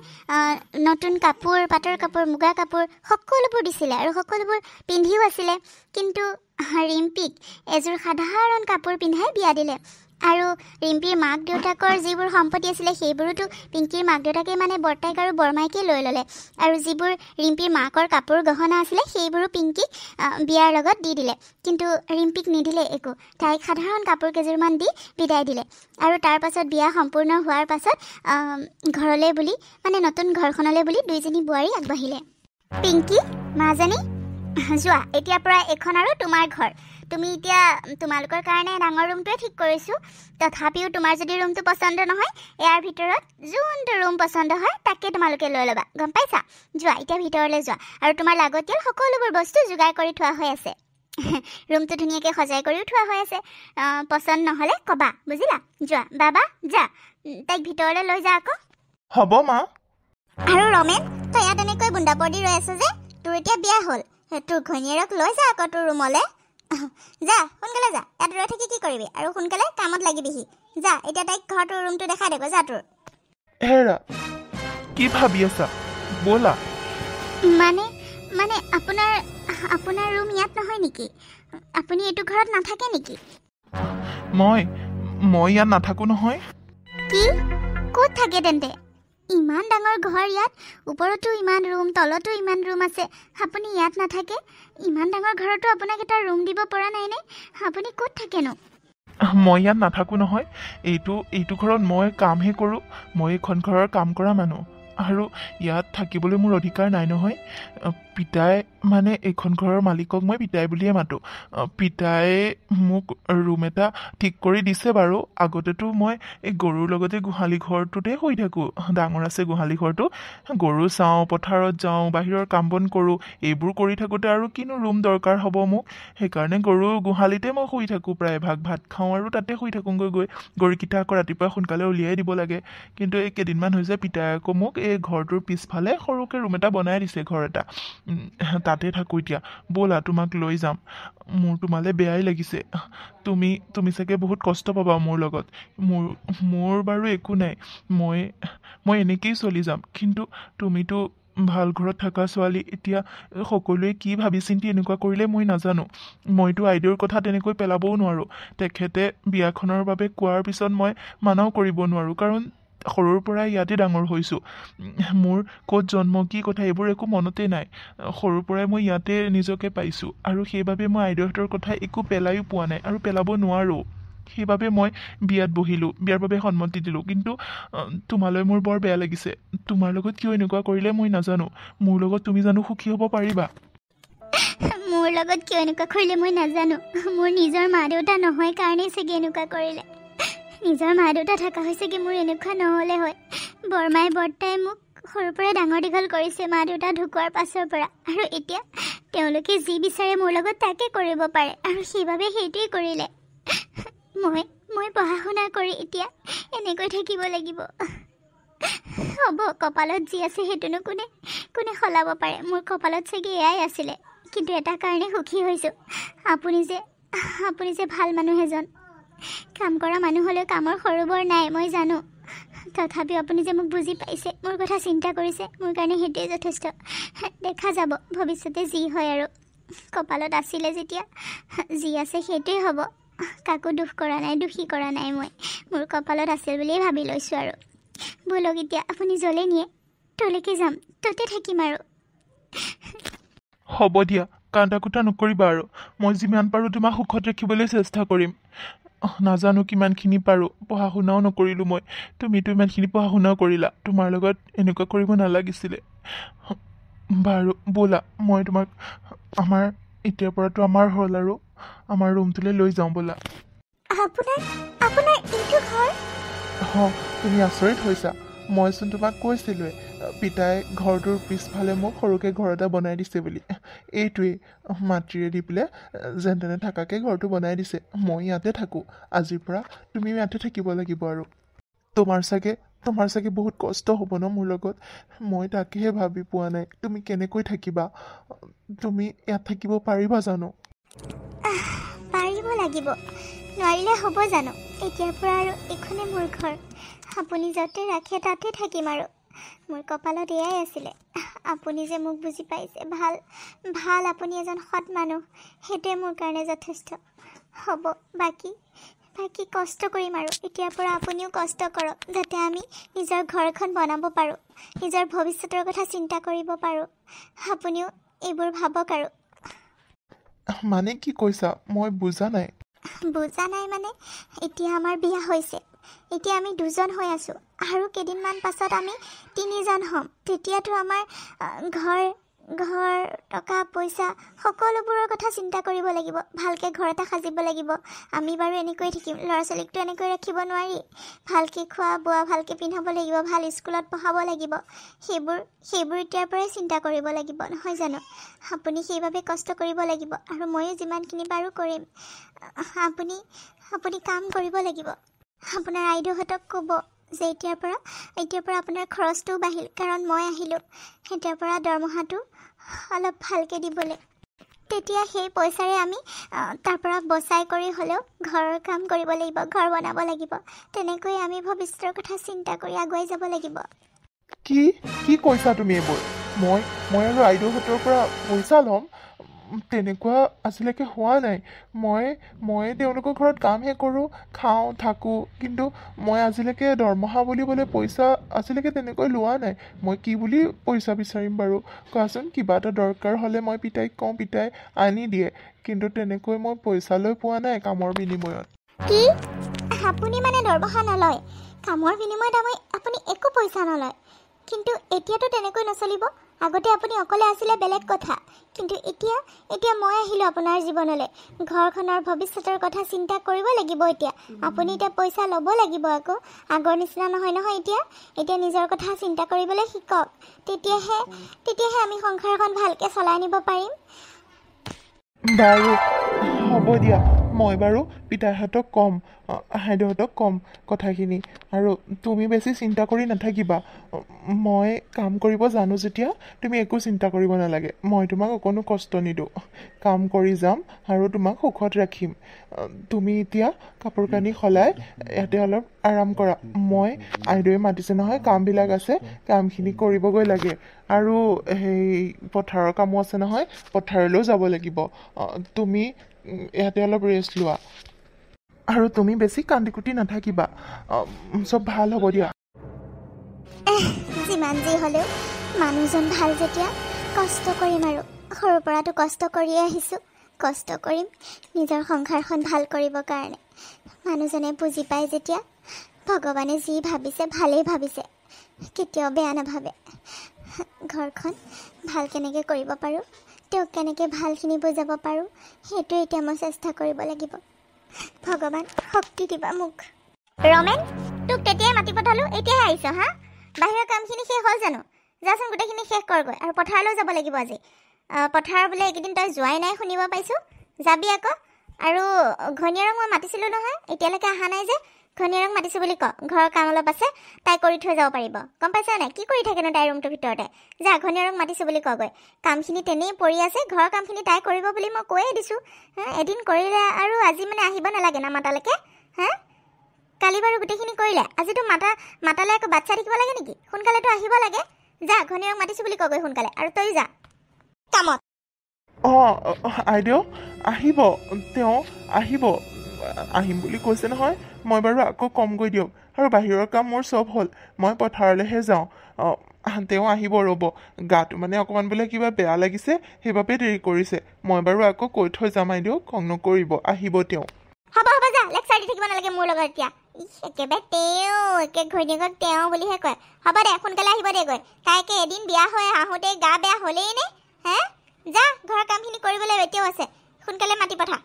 নতুন কাপোৰ পাটৰ কাপোৰ মুগা কাপোৰ সকলোবোৰ দিছিলে আৰু সকলোবোৰ পিন্ধিও আছিলে কিন্তু ৰিম্পীক এযোৰ সাধাৰণ কাপোৰ পিন্ধাই বিয়া দিলে আৰু ৰিম্পীৰ মাক দেউতাকৰ যিবোৰ সম্পত্তি আছিলে সেইবোৰোতো পিংকীৰ মাক দেউতাকে মানে বৰ্তাইক আৰু বৰমাইকে লৈ ল'লে আৰু যিবোৰ ৰিম্পীৰ মাকৰ কাপোৰ গহনা আছিলে সেইবোৰো পিংকীক বিয়াৰ লগত দি দিলে কিন্তু ৰিম্পীক নিদিলে একো তাইক সাধাৰণ কাপোৰ কেইযোৰমান দি বিদায় দিলে আৰু তাৰ পাছত বিয়া সম্পূৰ্ণ হোৱাৰ পাছত ঘৰলৈ বুলি মানে নতুন ঘৰখনলৈ বুলি দুইজনী বোৱাৰী আগবাঢ়িলে পিংকী মাজনী যোৱা এতিয়াৰ পৰা এইখন আৰু তোমাৰ ঘৰ তুমি এতিয়া তোমালোকৰ কাৰণে ডাঙৰ ৰুমটোৱে ঠিক কৰিছোঁ তথাপিও তোমাৰ যদি ৰুমটো পচন্দ নহয় ইয়াৰ ভিতৰত যোনটো ৰুম পচন্দ হয় তাকে তোমালোকে লৈ ল'বা গম পাইছা যোৱা এতিয়া ভিতৰলৈ যোৱা আৰু তোমাৰ লাগতিয়াল সকলোবোৰ বস্তু যোগাৰ কৰি থোৱা হৈ আছে ৰুমটো ধুনীয়াকৈ সজাই কৰিও থোৱা হৈ আছে পচন্দ নহ'লে ক'বা বুজিলা যোৱা বাবা যা তাইক ভিতৰলৈ লৈ যা আকৌ হ'ব মা আৰু ৰমেন তই ইয়াত এনেকৈ বুন্দাপৰ দি ৰৈ আছ যে তোৰ এতিয়া বিয়া হ'ল তোৰ ঘৈণীয়েৰক লৈ যা আকৌ তোৰ ৰুমলৈ যা সোনকালে যা ইয়াত ৰৈ থাকি কি কৰিবি আৰু সোনকালে কামত লাগিবিহি যা এতিয়া তাইক ঘৰটোৰ ৰুমটো দেখাই দেগৈ যা তোৰ হেৰা কি ভাবি আছা ব'লা মানে আপোনাৰ ৰুম ইয়াত নহয় নেকি আপুনি এইটো ঘৰত নাথাকে নেকি মই ইয়াত নাথাকোঁ নহয় কি ক'ত থাকে তেন্তে ইমান ডাঙৰ ঘৰ ইয়াত ওপৰতো ইমান ৰুম তলতো ইমান ৰুম আছে আপুনি ইয়াত নাথাকে ইমান ডাঙৰ ঘৰতো আপোনাক এটা ৰুম দিব পৰা নাইনে আপুনি ক'ত থাকেনো মই ইয়াত নাথাকোঁ নহয় এইটো ঘৰত মই কামহে কৰোঁ মই এইখন ঘৰৰ কাম কৰা মানুহ আৰু ইয়াত থাকিবলৈ মোৰ অধিকাৰ নাই নহয় পিতাই মানে এইখন ঘৰৰ মালিকক মই পিতাই বুলিয়ে মাতোঁ পিতাই মোক ৰুম এটা ঠিক কৰি দিছে বাৰু আগতেতো মই এই গৰুৰ লগতে গোহালি ঘৰটোতে শুই থাকোঁ ডাঙৰ আছে গোহালি ঘৰটো গৰু চাওঁ পথাৰত যাওঁ বাহিৰৰ কাম বন কৰোঁ এইবোৰ কৰি থাকোঁতে আৰু কিনো ৰুম দৰকাৰ হ'ব মোক সেইকাৰণে গৰু গোহালিতে মই শুই থাকোঁ প্ৰায়ভাগ ভাত খাওঁ আৰু তাতে শুই থাকোঁগৈ গৈ গৰুকেইটা আকৌ ৰাতিপুৱা সোনকালে উলিয়াই দিব লাগে কিন্তু এই কেইদিনমান হৈছে পিতাই আকৌ মোক এই ঘৰটোৰ পিছফালে সৰুকৈ ৰুম এটা বনাই দিছে ঘৰ এটা তাতে থাকোঁ এতিয়া ব'লা তোমাক লৈ যাম মোৰ তোমালৈ বেয়াই লাগিছে তুমি চাগে বহুত কষ্ট পাবা মোৰ লগত মোৰ বাৰু একো নাই মই এনেকেই চলি যাম কিন্তু তুমিতো ভাল ঘৰত থকা ছোৱালী এতিয়া সকলোৱে কি ভাবি চিন্তি এনেকুৱা কৰিলে মই নাজানো মইতো আইদেউৰ কথা তেনেকৈ পেলাবও নোৱাৰোঁ তেখেতে বিয়াখনৰ বাবে কোৱাৰ পিছত মই মানাও কৰিব নোৱাৰোঁ কাৰণ সৰুৰ পৰাই ইয়াতে ডাঙৰ হৈছোঁ মোৰ ক'ত জন্ম কি কথা এইবোৰ একো মনতেই নাই সৰুৰ পৰাই মই ইয়াতে নিজকে পাইছোঁ আৰু সেইবাবে মই আইদেউহঁতৰ কথা একো পেলাইও পোৱা নাই আৰু পেলাব নোৱাৰোঁ সেইবাবে মই বিয়াত বহিলোঁ বিয়াৰ বাবে সন্মতি দিলোঁ কিন্তু তোমালৈ মোৰ বৰ বেয়া লাগিছে তোমাৰ লগত কিয় এনেকুৱা কৰিলে মই নাজানো মোৰ লগত তুমি জানো সুখী হ'ব পাৰিবা মোৰ লগত কিয় এনেকুৱা কৰিলে মই নাজানো মোৰ নিজৰ মা দেউতা নহয় কাৰণেই চাগে এনেকুৱা কৰিলে নিজৰ মা দেউতা থকা হৈছেগৈ মোৰ এনেকুৱা নহ'লে হয় বৰমাই বৰ্তাই মোক সৰুৰ পৰা ডাঙৰ দীঘল কৰিছে মা দেউতা ঢুকোৱাৰ পাছৰ পৰা, আৰু এতিয়া তেওঁলোকে যি বিচাৰে মোৰ লগত তাকে কৰিব পাৰে, আৰু সেইবাবে সেইটোৱেই কৰিলে। মই পঢ়া শুনা কৰি এতিয়া এনেকৈ থাকিব লাগিব। হ'ব, কপালত যি আছে সেইটোনো কোনে সলাব পাৰে। মোৰ কপালত চাগে এয়াই আছিলে, কিন্তু এটা কাৰণে সুখী হৈছোঁ, আপুনি যে ভাল মানুহ এজন। কাম কৰা মানুহ হ'লেও কামৰ সৰু বৰ নাই মই জানো, তথাপিও আপুনি যে মোক বুজি পাইছে, মোৰ কথা চিন্তা কৰিছে, মোৰ কাৰণে সেইটোৱে যথেষ্ট। দেখা যাব ভৱিষ্যতে যি হয়, আৰু কপালত আছিলে যেতিয়া যি আছে সেইটোৱে হ'ব। কাকো দোষী কৰা নাই মই, মোৰ কপালত আছিল বুলিয়েই ভাবি লৈছোঁ। আৰু ব'লক এতিয়া আপুনি য'লে নিয়ে তলৈকে যাম, ততে থাকিম। আৰু হ'ব দিয়া, কান্দা কুটা নকৰিবা আৰু। মই যিমান পাৰোঁ তোমাক সুখত ৰাখিবলৈ চেষ্টা কৰিম। নাজানো কিমানখিনি পাৰোঁ, পঢ়া শুনাও নকৰিলোঁ মই, তুমিতো ইমানখিনি পঢ়া শুনাও কৰিলা, তোমাৰ লগত এনেকুৱা কৰিব নালাগিছিলে। বাৰু ব'লা, মই তোমাক এতিয়াৰ পৰাতো আমাৰ হ'ল, আৰু আমাৰ ৰুমটোলৈ লৈ যাওঁ ব'লা। আপোনাৰ এইটো ঘৰ? তুমি আচৰিত হৈছা? মইচোন তোমাক কৈছিলোৱে, পিতাই ঘৰটোৰ পিছফালে মোক সৰুকৈ ঘৰ এটা বনাই দিছে বুলি। এইটোৱেই মাটিৰে দি পেলাই যেন তেনে থাকাকৈ ঘৰটো বনাই দিছে। মই ইয়াতে থাকোঁ, আজিৰ পৰা তুমিও ইয়াতে থাকিব লাগিব। আৰু তোমাৰ চাগে বহুত কষ্ট হ'ব ন মোৰ লগত? মই তাকেহে ভাবি পোৱা নাই, তুমি কেনেকৈ থাকিবা? তুমি ইয়াত থাকিব পাৰিবা জানো? পাৰিব লাগিব, নোৱাৰিলে হ'ব জানো? এতিয়াৰ পৰা আৰু এইখনে মোৰ ঘৰ, আপুনি য'তে ৰাখে তাতে থাকিম। আৰু মোৰ কপালত এয়াই আছিলে, আপুনি যে মোক বুজি পাইছে, ভাল আপুনি এজন সৎ মানুহ, সেইটোৱে মোৰ কাৰণে যথেষ্ট। হ'ব, বাকী কষ্ট কৰিম। আৰু এতিয়াৰ পৰা আপুনিও কষ্ট কৰক, যাতে আমি নিজৰ ঘৰখন বনাব পাৰোঁ, নিজৰ ভৱিষ্যতৰ কথা চিন্তা কৰিব পাৰোঁ। আপুনিও এইবোৰ ভাবক। আৰু মানে কি কৈছা? মই বুজা নাই মানে এতিয়া আমাৰ বিয়া হৈছে, এতিয়া আমি 2জন হৈ আছোঁ, আৰু কেইদিনমান পাছত আমি 3জন হ'ম। তেতিয়াতো আমাৰ ঘৰ টকা পইচা সকলোবোৰৰ কথা চিন্তা কৰিব লাগিব, ভালকৈ ঘৰ এটা সাজিব লাগিব। আমি বাৰু এনেকৈ থাকিম, ল'ৰা ছোৱালীকতো এনেকৈ ৰাখিব নোৱাৰি। ভালকৈ খোৱা বোৱা ভালকৈ পিন্ধাব লাগিব, ভাল স্কুলত পঢ়াব লাগিব। সেইবোৰ এতিয়াৰ পৰাই চিন্তা কৰিব লাগিব, নহয় জানো? আপুনি সেইবাবে কষ্ট কৰিব লাগিব, আৰু ময়ো যিমানখিনি পাৰোঁ কৰিম। আপুনি কাম কৰিব লাগিব। আপোনাৰ আইদেউহঁতক ক'ব যে এতিয়াৰ পৰা আপোনাৰ খৰচটোও বাঢ়িল, কাৰণ মই আহিলোঁ। এতিয়াৰ পৰা দৰমহাটো অলপ ভালকৈ দিবলৈ, তেতিয়া সেই পইচাৰে আমি তাৰ পৰা বচাই কৰি হ'লেও ঘৰৰ কাম কৰিব লাগিব, ঘৰ বনাব লাগিব। তেনেকৈ আমি ভৱিষ্যতৰ কথা চিন্তা কৰি আগুৱাই যাব লাগিব। কি কৈছা তুমি এইবোৰ? মই আৰু আইদেউহঁতৰ পৰা পইচা ল'ম? তেনেকুৱা আজিলৈকে হোৱা নাই। মই তেওঁলোকৰ ঘৰত কামহে কৰোঁ, খাওঁ থাকোঁ, কিন্তু মই আজিলৈকে দৰমহা বুলিবলৈ পইচা আজিলৈকে তেনেকৈ লোৱা নাই। মই কি বুলি পইচা বিচাৰিম বাৰু কোৱাচোন? কিবা এটা দৰকাৰ হ'লে মই পিতাইক কওঁ, পিতাই আনি দিয়ে, কিন্তু তেনেকৈ মই পইচা লৈ পোৱা নাই কামৰ বিনিময়ত। কি? আপুনি মানে দৰমহা নলয়? কামৰ বিনিময়ত আপুনি একো পইচা নলয়? কিন্তু এতিয়াতো তেনেকৈ নচলিব। আগতে আপুনি অকলে আছিলে বেলেগ কথা, কিন্তু এতিয়া মই আহিলোঁ আপোনাৰ জীৱনলৈ। ঘৰখনৰ ভৱিষ্যতৰ কথা চিন্তা কৰিব লাগিব। আপুনি এতিয়া পইচা ল'ব লাগিব আকৌ। আগৰ নিচিনা নহয় এতিয়া নিজৰ কথা চিন্তা কৰিবলৈ শিকক, তেতিয়াহে আমি সংসাৰখন ভালকৈ চলাই নিব পাৰিম। বাৰু হ'ব দিয়া, মই বাৰু পিতাইহঁতক ক'ম, আইদেউহঁতক ক'ম কথাখিনি। আৰু তুমি বেছি চিন্তা কৰি নাথাকিবা, মই কাম কৰিব জানো যেতিয়া তুমি একো চিন্তা কৰিব নালাগে। মই তোমাক অকণো কষ্ট নিদিওঁ, কাম কৰি যাম আৰু তোমাক সুখত ৰাখিম। তুমি এতিয়া কাপোৰ কানি সলাই ইয়াতে অলপ আৰাম কৰা। মই আইদেউৱে মাতিছে নহয়, কামবিলাক আছে, কামখিনি কৰিবগৈ লাগে। আৰু সেই পথাৰৰ কামো আছে নহয়, পথাৰলৈও যাব লাগিব। তুমি ইয়াতে অলপ ৰেষ্ট লোৱা, আৰু তুমি বেছি কান্দি কুটি নাথাকিবা, চব ভাল হ'ব দিয়া। যিমান যি হ'লেও মানুহজন ভাল যেতিয়া কষ্ট কৰিম। আৰু সৰুৰ পৰাতো কষ্ট কৰিয়ে আহিছোঁ, কষ্ট কৰিম নিজৰ সংসাৰখন ভাল কৰিবৰ কাৰণে। মানুহজনে বুজি পায় যেতিয়া, ভগৱানে যি ভাবিছে ভালেই ভাবিছে, কেতিয়াও বেয়া নাভাবে। ঘৰখন ভাল কেনেকৈ কৰিব পাৰোঁ, তেওঁক কেনেকৈ ভালখিনি বুজাব পাৰোঁ, সেইটো এতিয়া মই চেষ্টা কৰিব লাগিব। ভগৱান শক্তি দিবা মোক। ৰমেন, তোক তেতিয়াই মাতি পঠালোঁ, এতিয়াহে আহিছ হা? বাহিৰৰ কামখিনি শেষ হ'ল জানো? যাচোন গোটেইখিনি শেষ কৰগৈ আৰু পথাৰলৈ যাব লাগিব আজি পথাৰ বোলে এইকেইদিন তই যোৱাই নাই শুনিব পাইছোঁ যাবি আকৌ আৰু ঘনীয়াৰক মই মাতিছিলোঁ নহয় এতিয়ালৈকে অহা নাই যে ঘনীয়াৰক মাতিছোঁ বুলি ক ঘৰৰ কাম অলপ আছে তাই কৰি থৈ যাব পাৰিব গম পাইছা নাই কি কৰি থাকেনো তাই ৰুমটোৰ ভিতৰতে যা ঘনীয়াৰক মাতিছোঁ বুলি কগৈ কামখিনি তেনেই পৰি আছে ঘৰৰ কামখিনি তাই কৰিব বুলি মই কৈয়ে দিছোঁ এদিন কৰিলে আৰু আজি মানে আহিব নালাগে নামাতালৈকে কালি বাৰু গোটেইখিনি কৰিলে আজিতো মাতালে আকৌ বাচ্চা থাকিব লাগে নেকি সোনকালেতো আহিব লাগে যা ঘনীয়াৰক মাতিছোঁ বুলি কগৈ সোনকালে আৰু তই যা কামত আইদেউ আহিব তেওঁ আহিব আহিম বুলি কৈছে নহয় মই বাৰু আকৌ কমকৈ দিয়ক আৰু বাহিৰৰ কাম মোৰ চব হ'ল মই পথাৰলৈহে যাওঁ তেওঁ আহিব ৰ'ব গাটো মানে অকণমান বোলে কিবা বেয়া লাগিছে সেইবাবে দেৰি কৰিছে মই বাৰু আকৌ কৈ থৈ যাম আইদেউ খং নকৰিব আহিব তেওঁ হ'ব যা লেকচাৰ দি থাকিব নালাগে মোৰ লগত এতিয়া একেবাৰে একে ঘৈণীয়েকক তেওঁ বুলিহে কয় হ'ব দে সোনকালে আহিব দে গৈ তাইকে এদিন বিয়া হৈ আহোঁতে গা বেয়া হ'লেই নে যা ঘৰৰ কামখিনি কৰিবলৈ এতিয়াও আছে সোনকালে মাতি পঠা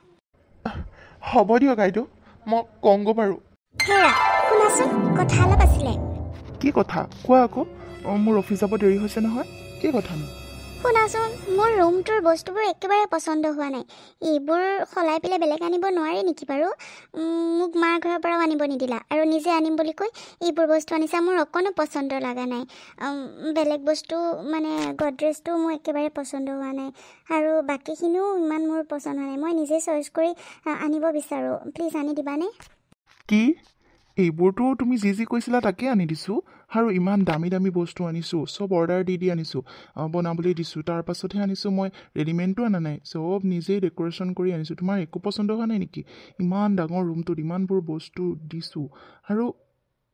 হ'ব দিয়ক আইদেউ মই কওঁগৈ বাৰু হেৰা শুনাচোন কথা অলপ আছিলে কি কথা কোৱা আকৌ মোৰ অফিচ যাব দেৰি হৈছে নহয় কি কথানো শুনাচোন মোৰ ৰুমটোৰ বস্তুবোৰ একেবাৰে পচন্দ হোৱা নাই এইবোৰ সলাই পেলাই বেলেগ আনিব নোৱাৰি নেকি বাৰু মোক মাৰ ঘৰৰ পৰাও আনিব নিদিলা আৰু নিজে আনিম বুলি কৈ এইবোৰ বস্তু আনিছা মোৰ অকণো পচন্দ লগা নাই বেলেগ বস্তু মানে গডৰেজটো মোৰ একেবাৰে পচন্দ হোৱা নাই আৰু বাকীখিনিও ইমান মোৰ পচন্দ হোৱা নাই মই নিজে চইচ কৰি আনিব বিচাৰোঁ প্লিজ আনি দিবানে কি এইবোৰতো তুমি যি কৈছিলা তাকে আনি দিছোঁ আৰু ইমান দামী দামী বস্তু আনিছোঁ চব অৰ্ডাৰ দি আনিছোঁ বনাবলৈ দিছোঁ তাৰ পাছতহে আনিছোঁ মই ৰেডিমেডটো অনা নাই চব নিজেই ডেক'ৰেশ্যন কৰি আনিছোঁ তোমাৰ একো পচন্দ হোৱা নাই নেকি ইমান ডাঙৰ ৰুমটোত ইমানবোৰ বস্তু দিছোঁ আৰু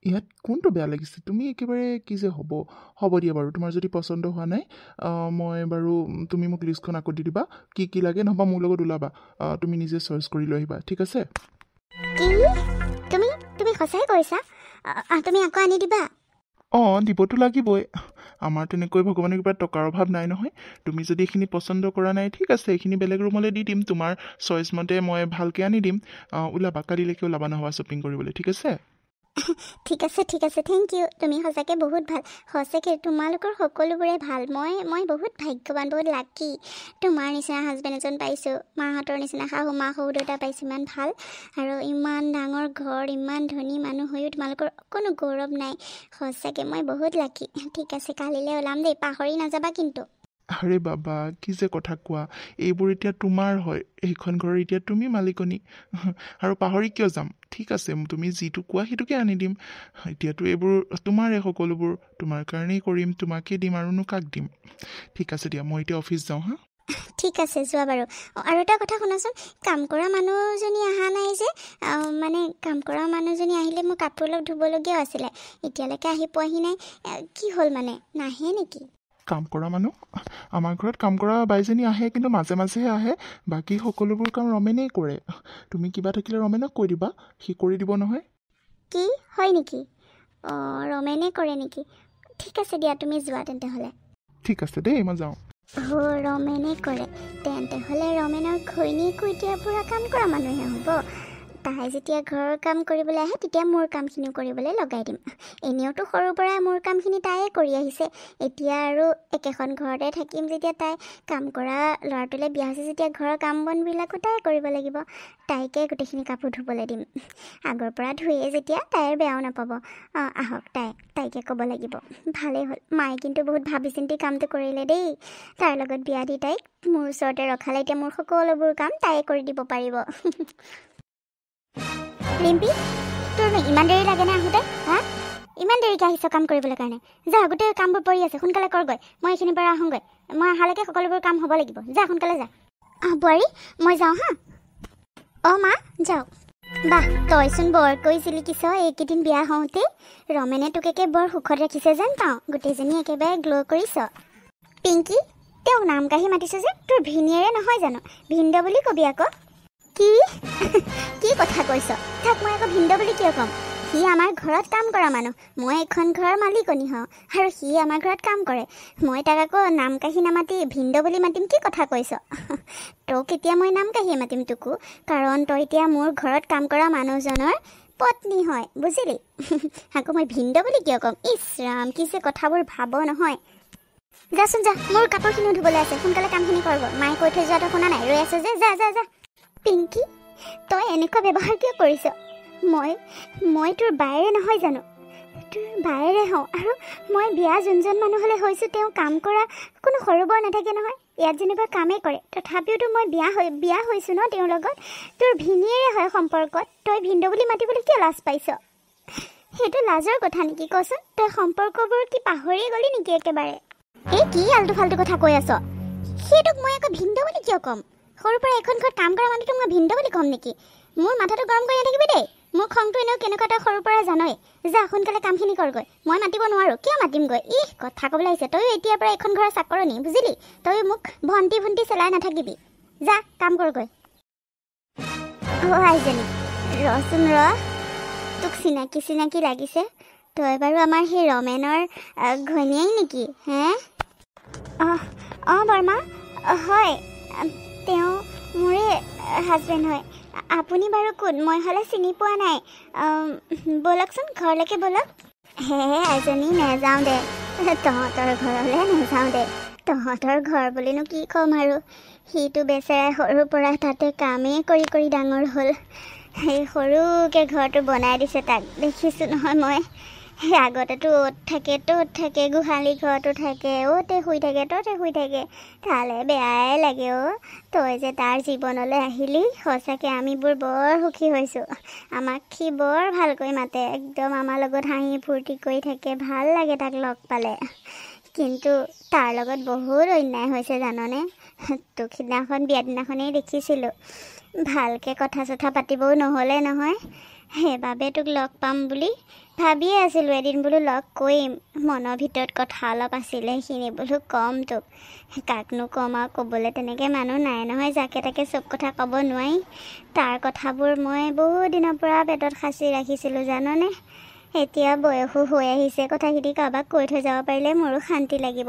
ইয়াত কোনটো বেয়া লাগিছে তুমি একেবাৰে কি যে হ'ব দিয়া বাৰু তোমাৰ যদি পচন্দ হোৱা নাই মই বাৰু তুমি মোক লিষ্টখন আকৌ দি দিবা কি লাগে নহবা মোৰ লগত ওলাবা তুমি নিজে চইচ কৰি লৈ আহিবা ঠিক আছে তুমি সঁচাই কৈছা তুমি আকৌ আনি দিবা দিবতো লাগিবই আমাৰ তেনেকৈ ভগৱানৰ কিবা টকাৰ অভাৱ নাই নহয় তুমি যদি এইখিনি পচন্দ কৰা নাই ঠিক আছে এইখিনি বেলেগ ৰুমলৈ দি দিম তোমাৰ চইচ মতে মই ভালকৈ আনি দিম ওলাবা কালিলৈকে ওলাবা নহবা শ্বপিং কৰিবলৈ ঠিক আছে ঠিক আছে থেংক ইউ তুমি সঁচাকৈ বহুত ভাল সঁচাকৈ তোমালোকৰ সকলোবোৰে ভাল মই বহুত ভাগ্যৱান বহুত লাকি তোমাৰ নিচিনা হাজবেণ্ড এজন পাইছোঁ মাহঁতৰ নিচিনা শাহু দেউতা পাইছোঁ ইমান ভাল আৰু ইমান ডাঙৰ ঘৰ ইমান ধনী মানুহ হৈও তোমালোকৰ কোনো গৌৰৱ নাই সঁচাকৈ মই বহুত লাকি ঠিক আছে কালিলৈ ওলাম দেই পাহৰি নাযাবা কিন্তু আৰে বাবা কি যে কথা কোৱা এইবোৰ এতিয়া তোমাৰ হয় এইখন ঘৰৰ এতিয়া তুমি মালিকনী আৰু পাহৰি কিয় যাম ঠিক আছে তুমি যিটো কোৱা সেইটোকে আনি দিম এতিয়াতো এইবোৰ তোমাৰে সকলোবোৰ তোমাৰ কাৰণেই কৰিম তোমাকে দিম আৰুনো কাক দিম ঠিক আছে দিয়া মই এতিয়া অফিচ যাওঁ ঠিক আছে যোৱা বাৰু আৰু এটা কথা শুনাচোন কাম কৰা মানুহজনী অহা নাই যে মানে কাম কৰা মানুহজনী আহিলে মোৰ কাপোৰ অলপ ধুবলগীয়াও আছিলে এতিয়ালৈকে আহি পোৱাহি নাই কি হ'ল মানে নাহে নেকি কাম কৰা মানুহ আমাৰ ঘৰত কাম কৰা বাইজনী আহে কিন্তু মাজে মাজেহে আহে বাকী সকলোবোৰ কাম ৰমেনেই কৰে তুমি কিবা থাকিলে ৰমেনক কৈ দিবা সি কৰি দিব নহয় কি হয় নেকি ৰমেনে কৰে নেকি ঠিক আছে দিয়া তুমি যোৱা তেন্তে হ'লে ঠিক আছে দেই মই যাওঁ ৰমেনে কৰে তেন্তে হ'লে ৰমেনৰ ঘৈণীয়েকো এতিয়া পূৰা কাম কৰা মানুহে হ'ব তাই যেতিয়া ঘৰৰ কাম কৰিবলৈ আহে তেতিয়া মোৰ কামখিনিও কৰিবলৈ লগাই দিম এনেওতো সৰুৰ পৰাই মোৰ কামখিনি তাইয়ে কৰি আহিছে এতিয়া আৰু একেখন ঘৰতে থাকিম যেতিয়া তাই কাম কৰা ল'ৰাটোলৈ বিয়া হৈছে যেতিয়া ঘৰৰ কাম বনবিলাকো তাই কৰিব লাগিব তাইকে গোটেইখিনি কাপোৰ ধুবলৈ দিম আগৰ পৰা ধুয়ে যেতিয়া তাইৰ বেয়াও নাপাব আহক তাইকে ক'ব লাগিব ভালেই হ'ল মায়ে কিন্তু বহুত ভাবি চিন্তি কামটো কৰিলে দেই তাইৰ লগত বিয়া দি তাইক মোৰ ওচৰতে ৰখালে এতিয়া মোৰ সকলোবোৰ কাম তাইয়ে কৰি দিব পাৰিব ৰিম্পি তোৰনো ইমান দেৰি লাগে নে আহোঁতে ইমান দেৰিকৈ আহিছ কাম কৰিবলৈ কাৰণে যা গোটেই কামবোৰ পৰি আছে সোনকালে কৰগৈ মই এইখিনিৰ পৰা আহোঁগৈ মই অহালৈকে সকলোবোৰ কাম হ'ব লাগিব যা সোনকালে যা বোৱাৰী মই যাওঁ মা যাওক বাহ তইচোন বৰ কৈছিলি কিছ এইকেইদিন বিয়া হওঁতে ৰমেনে তোক একে বৰ সুখত ৰাখিছে যেন পাওঁ গোটেইজনী একেবাৰে গ্ল' কৰিছ পিংকি তেওঁক নাম কাঢ়ি মাতিছে যে তোৰ ভিনীয়েৰে নহয় জানো ভিন্দ বুলি কবি আকৌ কি কথা কৈছ তাক মই আকৌ ভিন্দ বুলি কিয় ক'ম সি আমাৰ ঘৰত কাম কৰা মানুহ মই এখন ঘৰৰ মালিকনী হওঁ আৰু সি আমাৰ ঘৰত কাম কৰে মই তাক আকৌ নাম কাঢ়ি নামাতি ভিন্দ বুলি মাতিম কি কথা কৈছ তোক এতিয়া মই নাম কাঢ়িয়ে মাতিম তোকো কাৰণ তই এতিয়া মোৰ ঘৰত কাম কৰা মানুহজনৰ পত্নী হয় বুজিলি আকৌ মই ভিন্দ বুলি কিয় ক'ম ইছ ৰাম কি যে কথাবোৰ ভাব নহয় যাচোন যা, মোৰ কাপোৰখিনি ধুবলৈ আছে, সোনকালে কামখিনি কৰিব। মায়ে কৈ থৈ যোৱাটো শুনা নাই, ৰৈ আছে যে, যা যা যা। পিংকি, তই এনেকুৱা ব্যৱহাৰ কিয় কৰিছ? মই তোৰ বায়েৰে নহয় জানো? তোৰ বায়েৰে হওঁ, আৰু মই বিয়া যোনজন মানুহলৈ হৈছোঁ তেওঁ কাম কৰা কোনো সৰু বৰ নাথাকে নহয়। ইয়াত যেনিবা কামেই কৰে, তথাপিওতো মই বিয়া হৈছোঁ ন তেওঁৰ লগত। তোৰ ভিনীয়েৰে হয় সম্পৰ্কত, তই ভিনদেউ বুলি মাতিবলৈ কিয় লাজ পাইছ? সেইটো লাজৰ কথা নেকি কচোন? তই সম্পৰ্কবোৰ কি পাহৰিয়ে গ'লি নেকি একেবাৰে? এই কি আলটু ফাল্টু কথা কৈ আছ? সেইটোক মই আকৌ ভিনদেউ বুলি কিয় ক'ম? সৰুৰ পৰা এখন ঘৰত কাম কৰা মানুহটোক মই ভিনদেউ বুলি ক'ম নেকি? মোৰ মাথাটো গৰম কৰি নাথাকিবি দেই। মোৰ খংটো এনেও কেনেকুৱা তই সৰুৰ পৰা জানই। যা সোনকালে কামখিনি কৰগৈ। মই মাতিব নোৱাৰোঁ, কিয় মাতিমগৈ? কথা ক'বলৈ আহিছে। তয়ো এতিয়াৰ পৰা এখন ঘৰৰ চাকৰণি, বুজিলি? তয়ো মোক ভণ্টি চেলাই নাথাকিবি। যা কাম কৰগৈ। আইজনী, ৰচোন ৰ, তোক চিনাকি লাগিছে। তই বাৰু আমাৰ সেই ৰমেনৰ ঘৈণীয়েক নেকি? হে? অঁ বৰ্মা, হয়, তেওঁ মোৰে হাজবেণ্ড হয়। আপুনি বাৰু কোন? মই হ'লে চিনি পোৱা নাই। ব'লকচোন ঘৰলৈকে ব'লক। হে আইজনী, নেযাওঁ দে, তহঁতৰ ঘৰলৈ নেযাওঁ দে। তহঁতৰ ঘৰ বুলিনো কি ক'ম আৰু। সিটো বেচেৰাই সৰুৰ পৰা তাতে কামেই কৰি ডাঙৰ হ'ল। সেই সৰুকৈ ঘৰটো বনাই দিছে, তাক দেখিছোঁ নহয় মই। সেই আগতেতো ত'ত থাকে, গোহালি ঘৰতো থাকে, অ'তে শুই থাকে, ত'তে শুই থাকে। তালে বেয়াই লাগে অ'। তই যে তাৰ জীৱনলৈ আহিলি, সঁচাকৈ আমিবোৰ বৰ সুখী হৈছোঁ। আমাক সি বৰ ভালকৈ মাতে, একদম আমাৰ লগত হাঁহি ফূৰ্তি কৰি থাকে, ভাল লাগে তাক লগ পালে। কিন্তু তাৰ লগত বহুত অন্যায় হৈছে জাননে? তোক সিদিনাখন বিয়া দিনাখনেই দেখিছিলোঁ। ভালকৈ কথা পাতিবও নহ'লে নহয়। সেইবাবে তোক লগ পাম বুলি ভাবিয়ে আছিলোঁ, এদিন বোলো লগ কৰিম। মনৰ ভিতৰত কথা অলপ আছিলে, সেইখিনি বোলো ক'ম তোক। কাকনো ক'ম আৰু, ক'বলৈ তেনেকৈ মানুহ নাই নহয়, যাকে তাকে চব কথা ক'ব নোৱাৰি। তাৰ কথাবোৰ মই বহুত দিনৰ পৰা পেটত সাঁচি ৰাখিছিলোঁ জাননে? এতিয়া বয়সো হৈ আহিছে, কথাখিনি কাৰোবাক কৈ থৈ যাব পাৰিলে মোৰো শান্তি লাগিব।